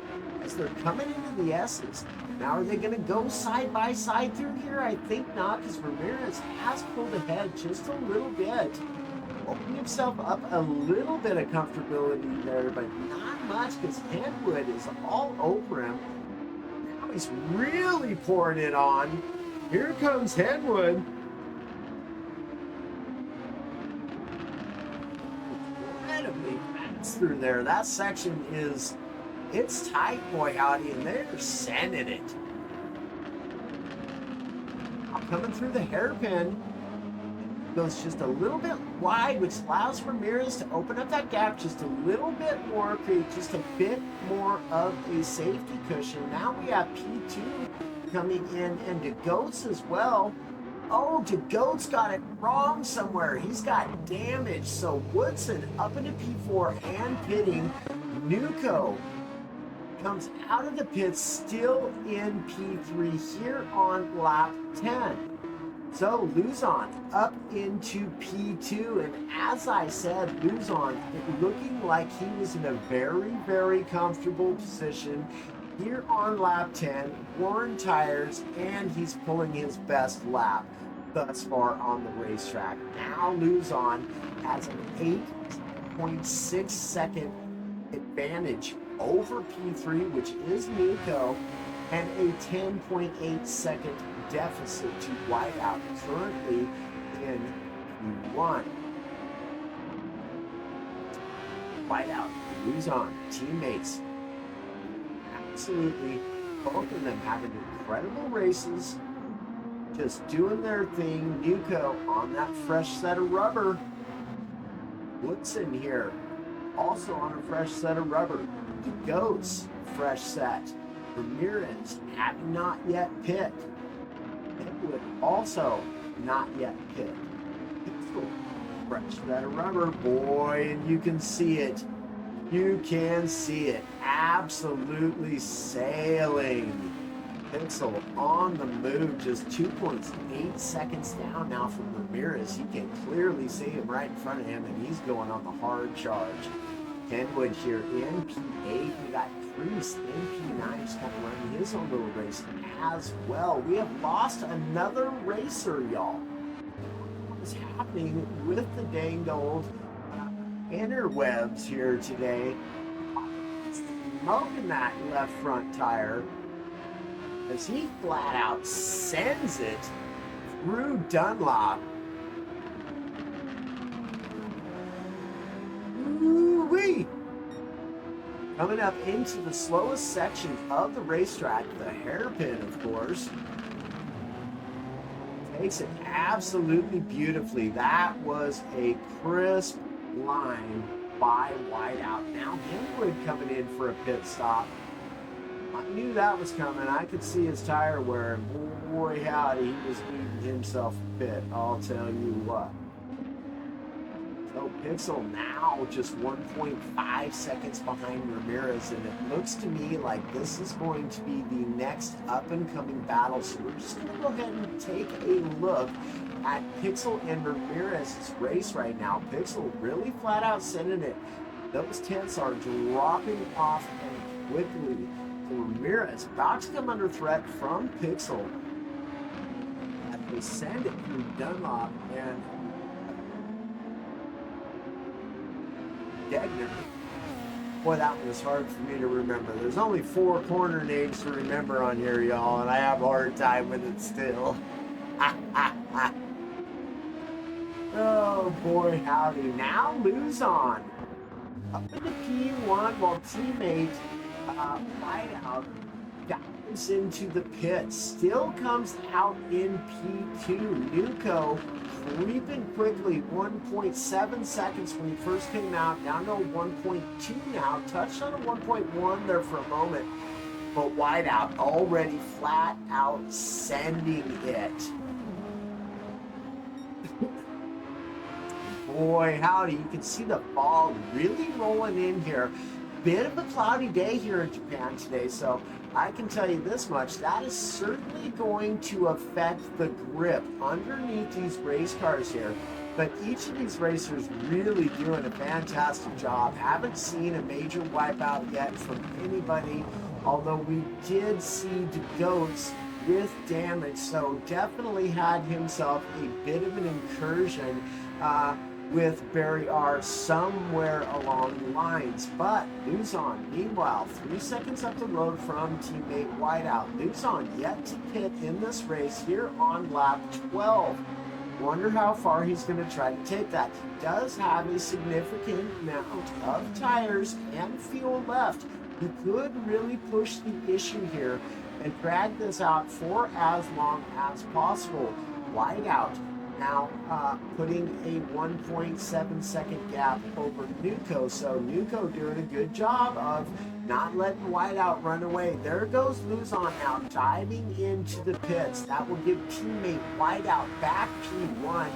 as they're coming into the S's. Now, are they going to go side by side through here? I think not, because Ramirez has pulled ahead just a little bit. Opening himself up a little bit of comfortability there, but not much, because Headwood is all over him. Now he's really pouring it on. Here comes Headwood. Incredibly fast through there. That section is... it's tight, boy howdy, and they're sending it. Coming through the hairpin. Goes just a little bit wide, which allows Ramirez to open up that gap just a little bit more, create just a bit more of a safety cushion. Now we have P2 coming in, and DeGoats as well. Oh, DeGoats got it wrong somewhere. He's got damage. So Woodson up into P4 and pitting Nuko. comes out of the pits still in P3 here on lap 10. So Luzon up into P2, and as I said, Luzon looking like he was in a very, very comfortable position here on lap 10, worn tires, and he's pulling his best lap thus far on the racetrack. Now Luzon has an 8.6 second advantage over P3, which is Nico, and a 10.8 second deficit to Whiteout, currently in P1. Whiteout, Luzon, teammates, absolutely, both of them having incredible races, just doing their thing. Nico on that fresh set of rubber. Woodson here, also on a fresh set of rubber. The Goats, fresh set. Ramirez having not yet pit. Edward also not yet pit. Pixel, fresh set of rubber. Boy, and you can see it. You can see it. Absolutely sailing. Pixel on the move, just 2.8 seconds down now from Ramirez. He can clearly see him right in front of him, and he's going on the hard charge. Kenwood here in P8. We got Priest in P9. He's kind of running his own little race as well. We have lost another racer, y'all. What is happening with the dang old interwebs here today? Smoking that left front tire as he flat out sends it through Dunlop. Ooh-wee! Coming up into the slowest section of the racetrack, the hairpin, of course. Takes it absolutely beautifully. That was a crisp line by Whiteout. Now Henwood coming in for a pit stop. I knew that was coming. I could see his tire wear. Boy, howdy, he was leaving himself a pit. I'll tell you what. So Pixel now just 1.5 seconds behind Ramirez, and it looks to me like this is going to be the next up-and-coming battle. So we're just going to go ahead and take a look at Pixel and Ramirez's race right now. Pixel really flat out sending it. Those tenths are dropping off and quickly. So Ramirez about to come under threat from Pixel. As they send it through Dunlop and Degner. Boy, that one was hard for me to remember. There's only 4 corner names to remember on here, y'all, and I have a hard time with it still. Oh boy, howdy. Now Luzon up into P1 while teammate Whiteout dives into the pit. Still comes out in P2. Nuco creeping quickly, 1.7 seconds when he first came out, down to 1.2 now. Touched on a 1.1 there for a moment, but Whiteout already flat out sending it. Boy, howdy, you can see the fog really rolling in here. Bit of a cloudy day here in Japan today, so I can tell you this much, that is certainly going to affect the grip underneath these race cars here. But each of these racers really doing a fantastic job. Haven't seen a major wipeout yet from anybody, although we did see the Goats with damage, so definitely had himself a bit of an incursion with Barry R somewhere along the lines. But Luzon, meanwhile, 3 seconds up the road from teammate Whiteout. Luzon yet to pit in this race here on lap 12. Wonder how far he's going to try to take that. He does have a significant amount of tires and fuel left. He could really push the issue here and drag this out for as long as possible. Whiteout now putting a 1.7 second gap over Nuco. So Nuco doing a good job of not letting Whiteout run away. There goes Luzon now diving into the pits. That will give teammate Whiteout back P1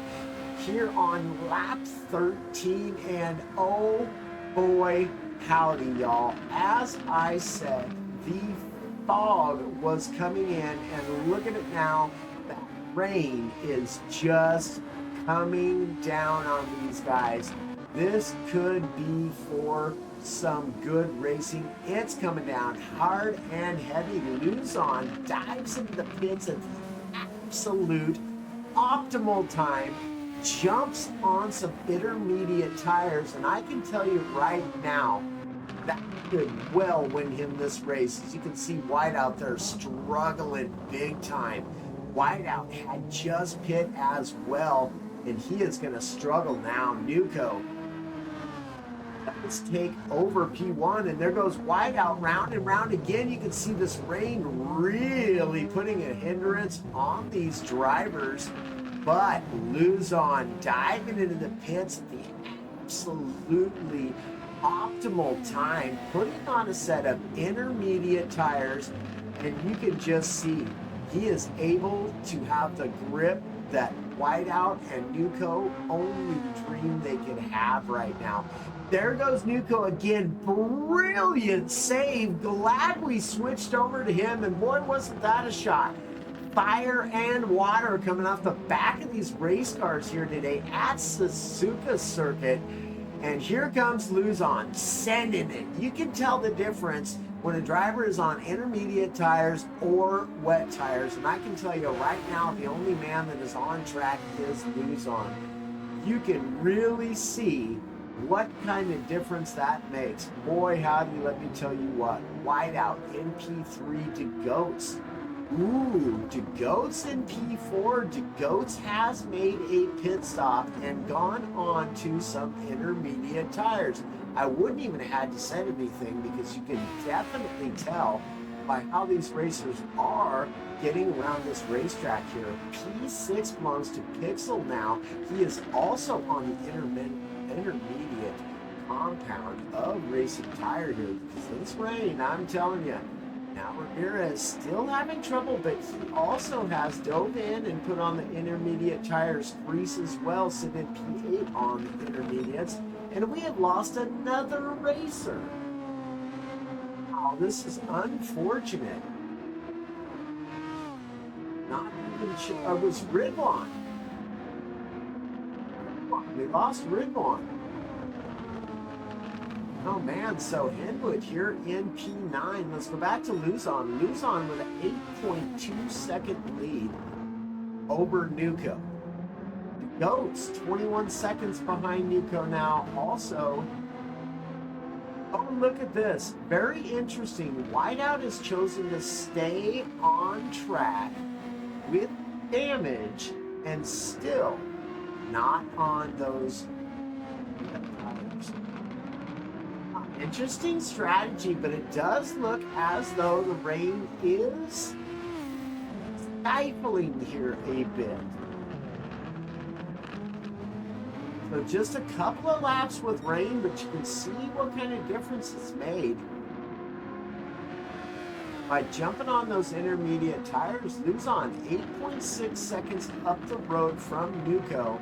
here on lap 13. And oh boy, howdy y'all. As I said, the fog was coming in, and look at it now. That rain is just coming down on these guys. This could be for some good racing. It's coming down hard and heavy. Luzon dives into the pits at absolute optimal time, jumps on some intermediate tires, and I can tell you right now, that could well win him this race. As you can see, Whiteout there struggling big time. Whiteout had just pit as well, and he is going to struggle now. Nuco, let's take over P1, and there goes Whiteout round and round again. You can see this rain really putting a hindrance on these drivers, but Luzon diving into the pits at the absolutely optimal time, putting on a set of intermediate tires, and you can just see he is able to have the grip that Whiteout and Nuco only dream they could have right now. There goes Nuco again. Brilliant save. Glad we switched over to him, and boy, wasn't that a shot. Fire and water coming off the back of these race cars here today at Susuka Circuit. And here comes Luzon, sending it. You can tell the difference when a driver is on intermediate tires or wet tires. And I can tell you right now, the only man that is on track is Luzon. You can really see what kind of difference that makes. Boy, howdy, let me tell you what. Whiteout in P3 to Goats. Ooh, DeGoats in P4. DeGoats has made a pit stop and gone on to some intermediate tires. I wouldn't even have had to say anything because you can definitely tell by how these racers are getting around this racetrack here. P6 belongs to Pixel now. He is also on the intermediate compound of Racing Tire here because this rain, I'm telling you. Now Ramirez still having trouble, but he also has dove in and put on the intermediate tires. Grease as well, sitting in P8 on the intermediates. And we have lost another racer. Wow, this is unfortunate. Not even sure. It was Ridwan. We lost Ridwan. Oh man, so Henwood here in P9. Let's go back to Luzon. Luzon with an 8.2 second lead over Nuco. Goats 21 seconds behind Nuco now. Also, oh, look at this. Very interesting. Whiteout has chosen to stay on track with damage and still not on those tires. Interesting strategy, but it does look as though the rain is stifling here a bit. So just a couple of laps with rain, but you can see what kind of difference it's made. By jumping on those intermediate tires, Luzon 8.6 seconds up the road from Nuco.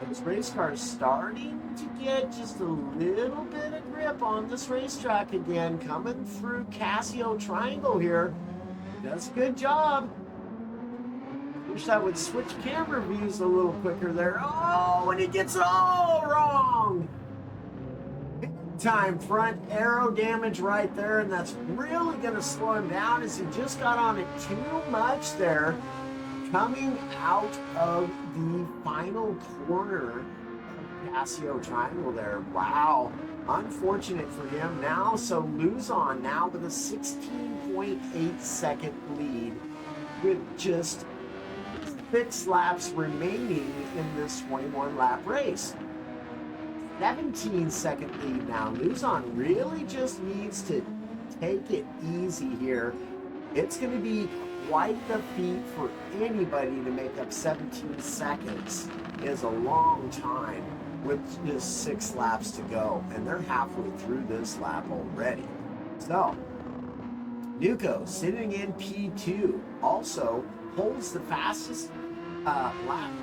This race car is starting to get just a little bit of grip on this racetrack again, coming through Casio Triangle here. Does a good job. Wish I would switch camera views a little quicker there. Oh, and he gets it all wrong. Big time front aero damage right there, and that's really going to slow him down as he just got on it too much there. Coming out of the final corner of Casio Triangle there. Wow. Unfortunate for him now. So Luzon now with a 16.8 second lead with just 6 laps remaining in this 21 lap race. 17 second lead now. Luzon really just needs to take it easy here. It's going to be quite the feat for anybody to make up 17 seconds. Is a long time with just 6 laps to go, and they're halfway through this lap already. So Nuco sitting in P2 also holds the fastest lap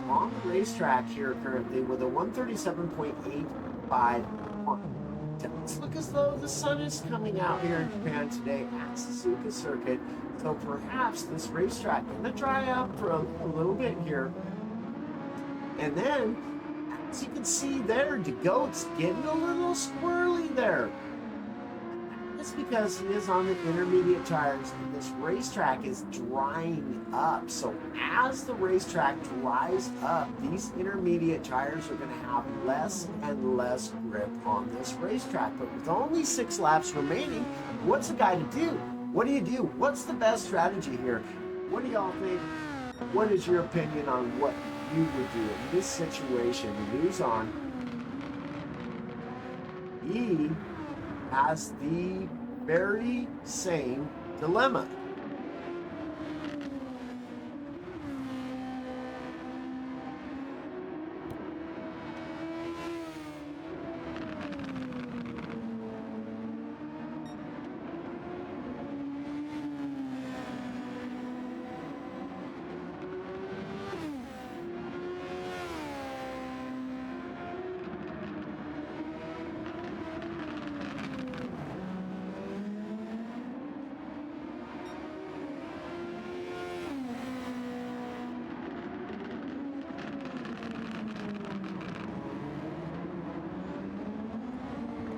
on the racetrack here currently with a 137.85 to does look as though the sun is coming out here in Japan today at Susuka Circuit. So perhaps this racetrack is going to dry up for a little bit here. And then, as you can see there, the goat's getting a little squirrely there. That's because it is on the intermediate tires and this racetrack is drying up. So as the racetrack dries up, these intermediate tires are going to have less and less grip on this racetrack. But with only 6 laps remaining, what's a guy to do? What do you do? What's the best strategy here? What do y'all think? What is your opinion on what you would do in this situation? Luzon, he has the very same dilemma.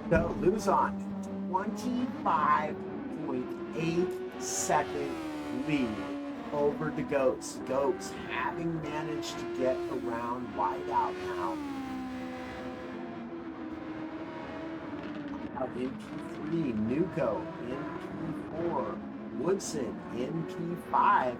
So Luzon, 25.8 second lead over the Goats. Goats having managed to get around wide out now. Out in P3, Nuko in P4, Woodson in P5,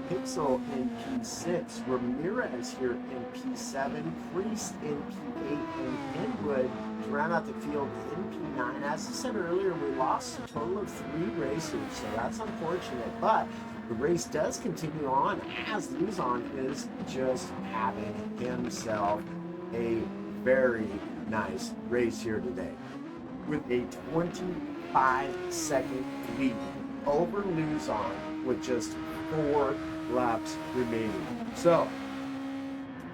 Pixel in P6, Ramirez here in P7, Priest in P8, and Henwood to round out the field in P9. As I said earlier, we lost a total of 3 racers, so that's unfortunate, but the race does continue on as Luzon is just having himself a very nice race here today with a 25-second lead over Luzon with just 4 laps remaining. So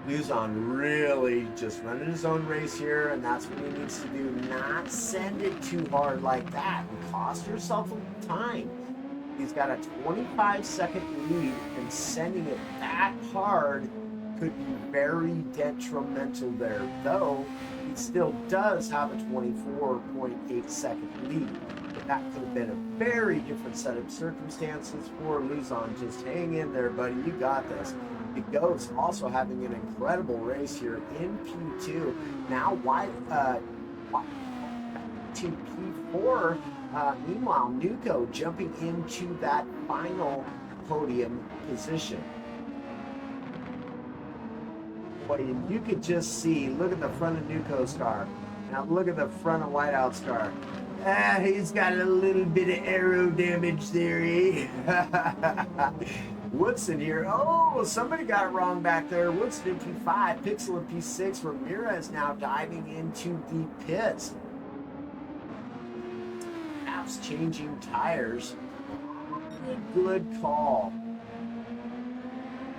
Luzon really just running his own race here, and that's what he needs to do. Not send it too hard like that and cost yourself time. He's got a 25-second lead, and sending it that hard could be very detrimental there, though he still does have a 24.8 second lead. But that could have been a very different set of circumstances for Luzon. Just hang in there, buddy. You got this. The Goats also having an incredible race here in P2. Now, to P4. Meanwhile, Nuko jumping into that final podium position. Boy, you could just see, look at the front of Nuko's car. Now look at the front of Whiteout's car. He's got a little bit of aero damage there, eh? Woodson here. Oh, somebody got it wrong back there. Woodson in P5, Pixel in P6. Ramirez now diving into the pits. Perhaps changing tires. Good call.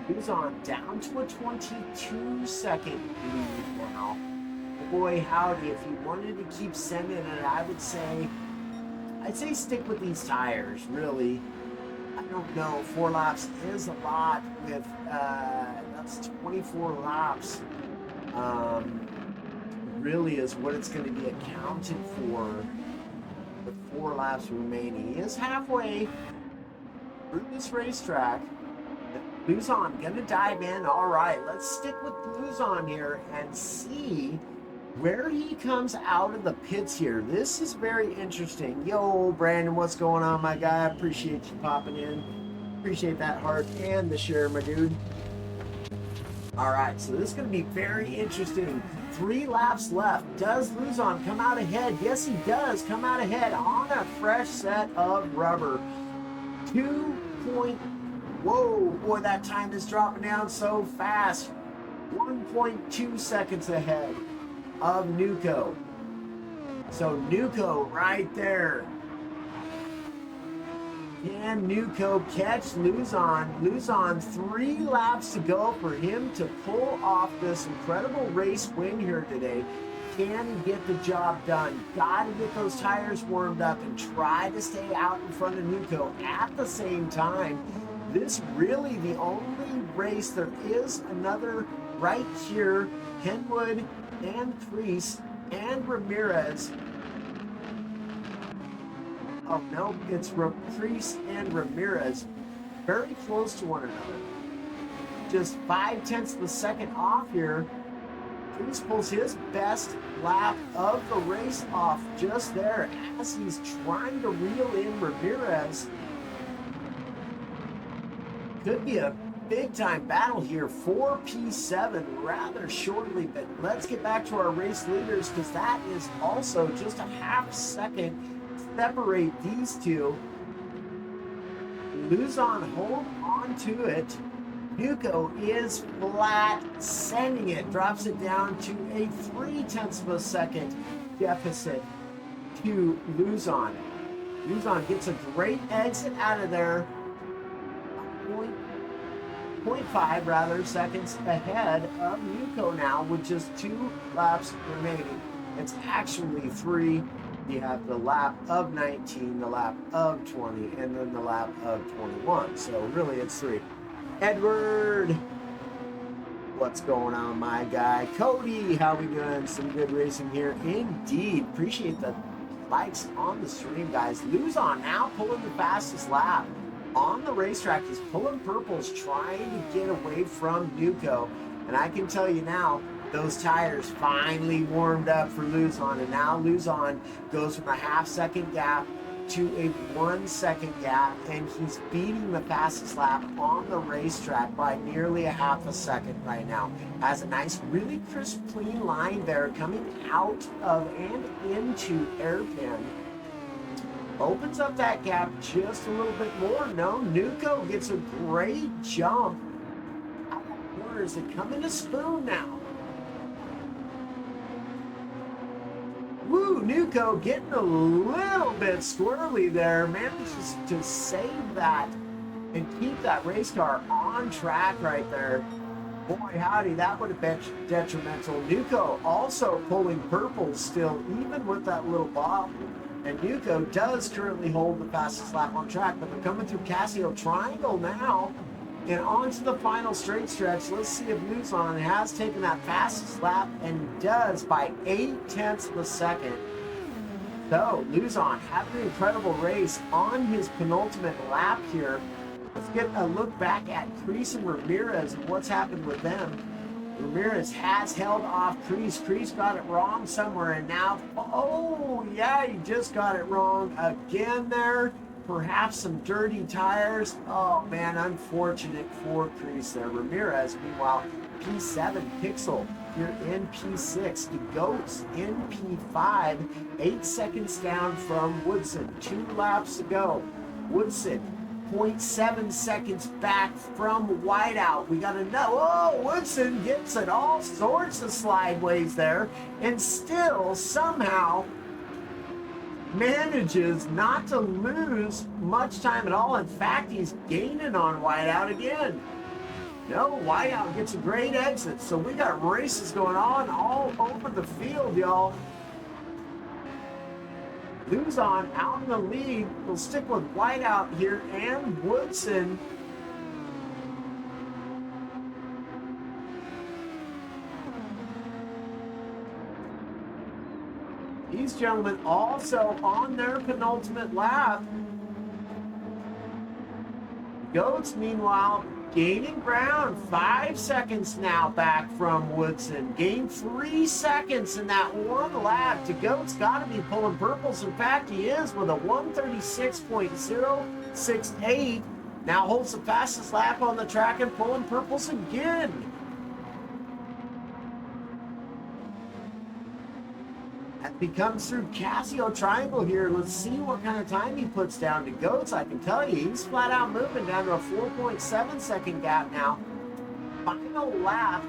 Luzon down to a 22-second lead now. Boy, howdy, if you wanted to keep sending it, I'd say stick with these tires, really. I don't know, 4 laps is a lot with, that's 24 laps. Really is what it's going to be accounted for with 4 laps remaining. He is halfway through this racetrack. Luzon gonna dive in. All right, let's stick with Luzon here and see where he comes out of the pits here. This is very interesting. Yo, Brandon, what's going on, my guy? I appreciate you popping in. Appreciate that heart and the share, my dude. All right, so this is gonna be very interesting. 3 laps left. Does Luzon come out ahead? Yes, he does come out ahead on a fresh set of rubber. 2.0. Whoa, boy, that time is dropping down so fast. 1.2 seconds ahead of Nuko. So Nuko right there. Can Nuko catch Luzon? Luzon 3 laps to go for him to pull off this incredible race win here today. can get the job done. Got to get those tires warmed up and try to stay out in front of Nuco at the same time. This really the only race. There is another right here. Kenwood and Kreese and Ramirez. Oh no, it's Kreese and Ramirez. Very close to one another. Just 0.5 of a second off here. Kreese pulls his best lap of the race off just there as he's trying to reel in Ramirez. Could be a big time battle here for P7 rather shortly, but let's get back to our race leaders because that is also just a 0.5 second separate these two. Luzon hold on to it. Nuco is flat, sending it, drops it down to a 0.3 of a second deficit to Luzon. Luzon gets a great exit out of there. 0.5 rather seconds ahead of Nuco now with just 2 laps remaining. It's actually 3. You have the lap of 19, the lap of 20, and then the lap of 21. So really it's 3. Edward, what's going on, my guy? Cody, how we doing? Some good racing here indeed. Appreciate the likes on the stream, guys. Luzon now pulling the fastest lap on the racetrack. Is pulling purples, trying to get away from Nuco. And I can tell you now, those tires finally warmed up for Luzon, and now Luzon goes from a 0.5 second gap to a 1 second gap, and he's beating the fastest lap on the racetrack by nearly a 0.5 second right now. Has a nice, really crisp, clean line there coming out of and into Airpin. Opens up that gap just a little bit more. No, Nuco gets a great jump. Out of that corner, is it coming to Spoon now? Woo, Nuco getting a little bit squirrely there. Manages to save that and keep that race car on track right there. Boy, howdy, that would have been detrimental. Nuco also pulling purple still, even with that little bob. And Nuco does currently hold the fastest lap on track, but they're coming through Casio Triangle now and on to the final straight stretch. Let's see if Luzon has taken that fastest lap, and does by 0.8 of a second. So Luzon having an incredible race on his penultimate lap here. Let's get a look back at Kreese and Ramirez and what's happened with them. Ramirez has held off Kreese. Kreese got it wrong somewhere, and now, oh yeah, he just got it wrong again there. Perhaps some dirty tires. Oh man, unfortunate for Kreese there. Ramirez, meanwhile, P7, Pixel here in P6. The Goats in P5, 8 seconds down from Woodson. 2 laps to go. Woodson, 0.7 seconds back from Whiteout. We got to know. Oh, Woodson gets it all sorts of slideways there, and still somehow manages not to lose much time at all. In fact, he's gaining on Whiteout again. No, Whiteout gets a great exit. So we got races going on all over the field, y'all. Luzon out in the lead. We'll stick with Whiteout here and Woodson. These gentlemen also on their penultimate lap. Goats, meanwhile, gaining ground. 5 seconds now back from Woodson. Gained 3 seconds in that one lap. To Goats got to be pulling purples. In fact, he is with a 136.068. Now holds the fastest lap on the track and pulling purples again. He comes through Casio Triangle here. Let's see what kind of time he puts down to Goats. I can tell you, he's flat out moving down to a 4.7 second gap now. Final lap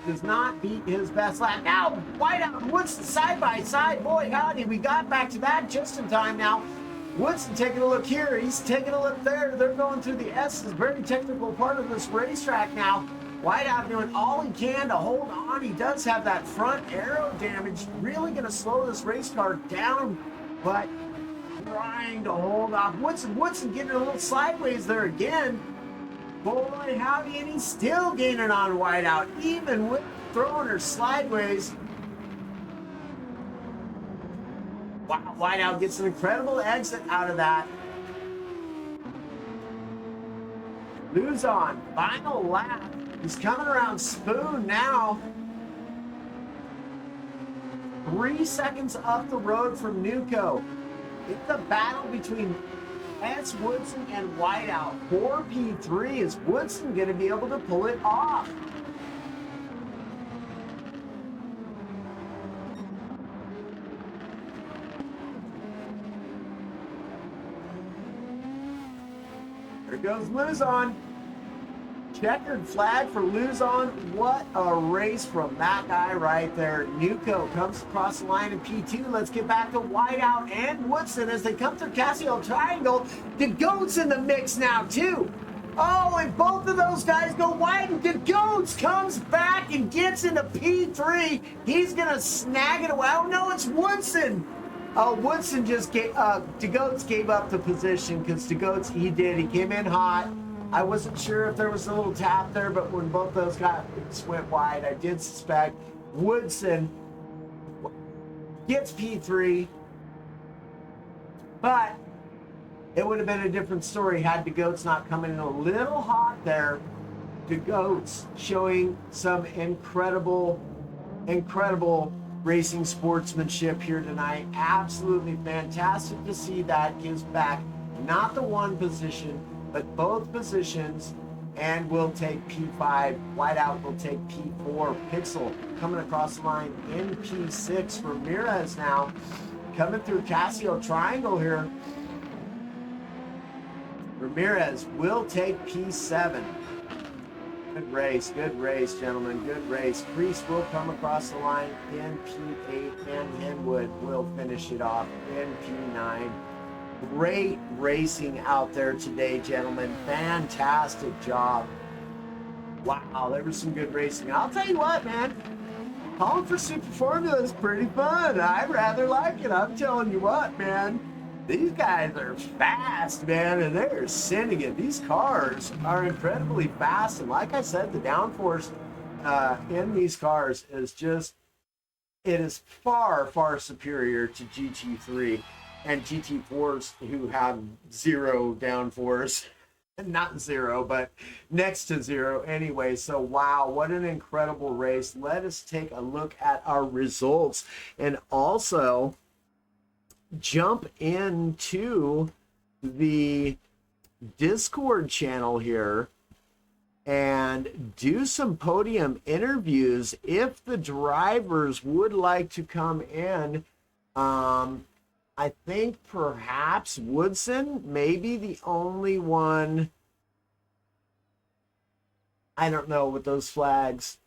does not beat his best lap. Now, Whiteout and Woodson side by side. Boy, howdy, we got back to that just in time now. Woodson taking a look here. He's taking a look there. They're going through the S's. Very technical part of this racetrack now. Whiteout doing all he can to hold on. He does have that front arrow damage. Really going to slow this race car down, but trying to hold off. Woodson getting a little sideways there again. Boy, howdy, and he's still gaining on Whiteout, even with throwing her sideways. Wow, Whiteout gets an incredible exit out of that. Luzon, final lap. He's coming around Spoon now. 3 seconds up the road from Nuco. It's a battle between S. Woodson and Whiteout. 4P3. Is Woodson going to be able to pull it off? There goes Luzon. Checkered flag for Luzon. What a race from that guy right there. Nuco comes across the line in P2. Let's get back to Whiteout and Woodson as they come through Casio Triangle. The Goat's in the mix now too. Oh, and both of those guys go wide, and the Goats comes back and gets into P3. He's gonna snag it away. Oh no, it's Woodson. Oh, Woodson just gave, DeGoats gave up the position because DeGoats, he came in hot. I wasn't sure if there was a little tap there, but when both those guys went wide, I did suspect Woodson gets P3. But it would have been a different story had DeGoats not coming in a little hot there. DeGoats showing some incredible racing sportsmanship here tonight. Absolutely fantastic to see that. Gives back not the one position, but both positions, and will take P5. Whiteout will take P4. Pixel coming across the line in P6. Ramirez now coming through Casio Triangle here. Ramirez will take P7. Good race, gentlemen, good race. Priest will come across the line in P8, and Henwood will finish it off in P9. Great racing out there today, gentlemen. Fantastic job. Wow, there was some good racing. I'll tell you what, man. Calling for Super Formula is pretty fun. I rather like it. I'm telling you what, man. These guys are fast, man, and they're sending it. These cars are incredibly fast. And like I said, the downforce in these cars is just, it is far, far superior to GT3 and GT4s who have zero downforce. Not zero, but next to zero anyway. So, wow, what an incredible race. Let us take a look at our results and also jump into the Discord channel here and do some podium interviews if the drivers would like to come in. I think perhaps Woodson may be the only one. I don't know with those flags.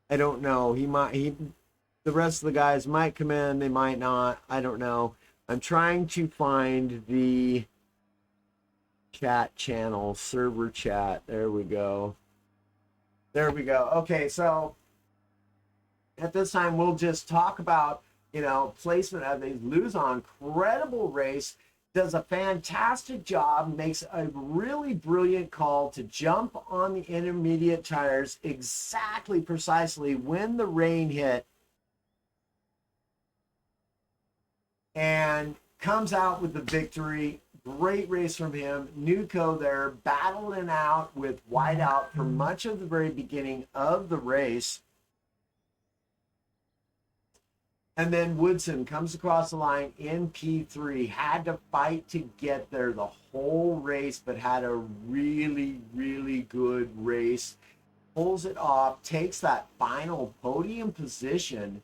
I don't know. The rest of the guys might come in, they might not. I don't know. I'm trying to find the chat channel, server chat. There we go. There we go. Okay, so at this time, we'll just talk about, placement of these. Luzon, incredible race, does a fantastic job, makes a really brilliant call to jump on the intermediate tires exactly, precisely when the rain hit, and comes out with the victory. Great race from him. Nuco there battling out with Whiteout for much of the very beginning of the race. And then Woodson comes across the line in P3. Had to fight to get there the whole race, but had a really, really good race. Pulls it off, takes that final podium position,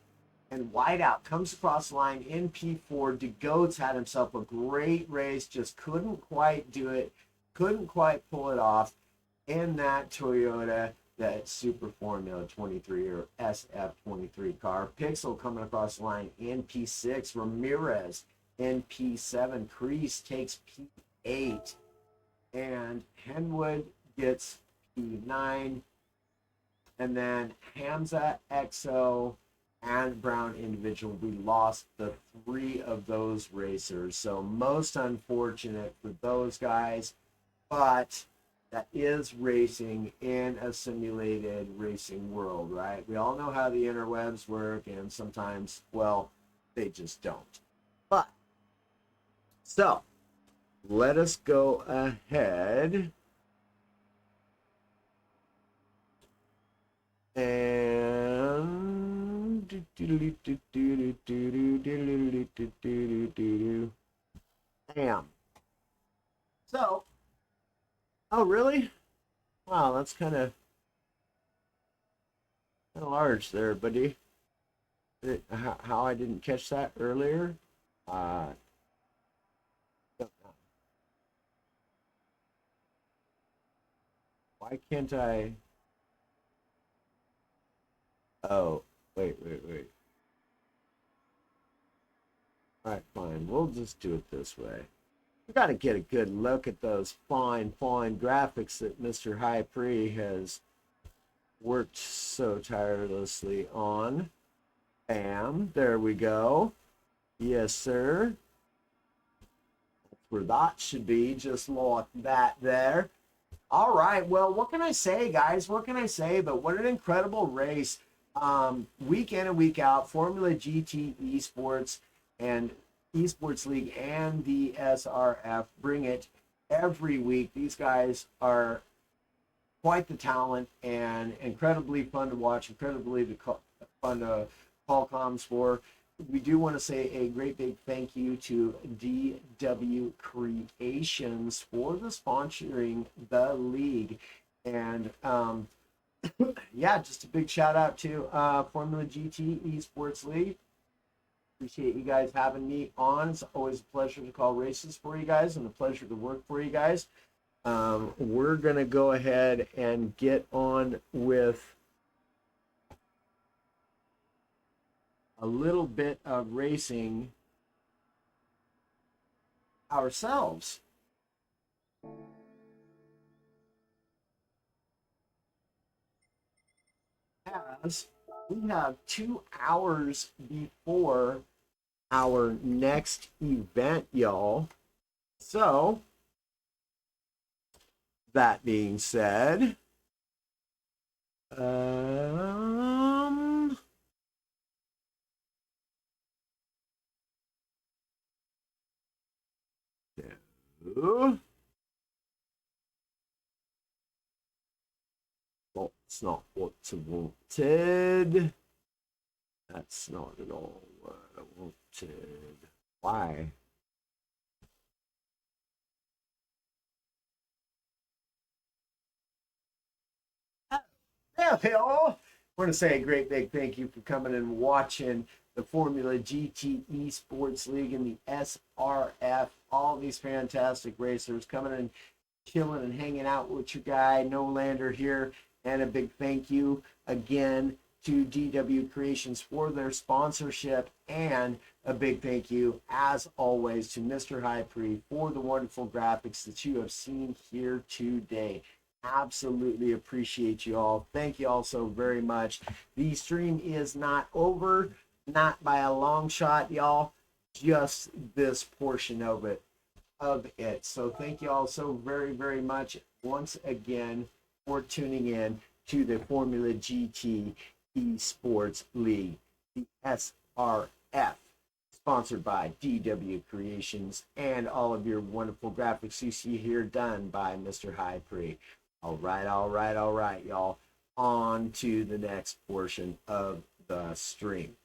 and Whiteout comes across the line in P4. DeGoats had himself a great race, just couldn't quite do it, couldn't quite pull it off in that Toyota, that Super Formula 23 or SF23 car. Pixel coming across the line in P6. Ramirez in P7. Crease takes P8. And Henwood gets P9. And then Hamza, EXO, and Brown individual, we lost the 3 of those racers. So most unfortunate for those guys, but that is racing in a simulated racing world, right? We all know how the interwebs work, and sometimes, well, they just don't. But so let us go ahead and bam. So, oh really? Wow, that's kind of large there, buddy. How I didn't catch that earlier? Uh, why can't I? Oh, wait. All right, fine. We'll just do it this way. We got to get a good look at those fine graphics that Mr. High Pre has worked so tirelessly on. Bam, there we go. Yes, sir. That's where that should be, just like that there. All right, well, what can I say, guys? What can I say? But what an incredible race. Week in and week out, Formula GT Esports and Esports League and the SRF bring it every week. These guys are quite the talent and incredibly fun to watch, incredibly fun to call comms for. We do want to say a great big thank you to DW Creations for the sponsoring the league. And yeah, just a big shout out to Formula GT Esports League. Appreciate you guys having me on. It's always a pleasure to call races for you guys and a pleasure to work for you guys. We're going to go ahead and get on with a little bit of racing ourselves. As we have 2 hours before our next event, y'all. So, that being said, well, it's not what's wanted. That's not at all what I wanted. Why? Yeah, y'all. I want to say a great big thank you for coming and watching the Formula GT Esports League and the SRF. All these fantastic racers coming and chilling and hanging out with your guy, No Lander here. And a big thank you again to DW Creations for their sponsorship. And a big thank you, as always, to Mr. High Pre for the wonderful graphics that you have seen here today. Absolutely appreciate you all. Thank you all so very much. The stream is not over, not by a long shot, y'all. Just this portion of it. So thank you all so very much once again for tuning in to the Formula GT Esports League, the SRF, sponsored by DW Creations, and all of your wonderful graphics you see here done by Mr. High Pre. All right, y'all. On to the next portion of the stream.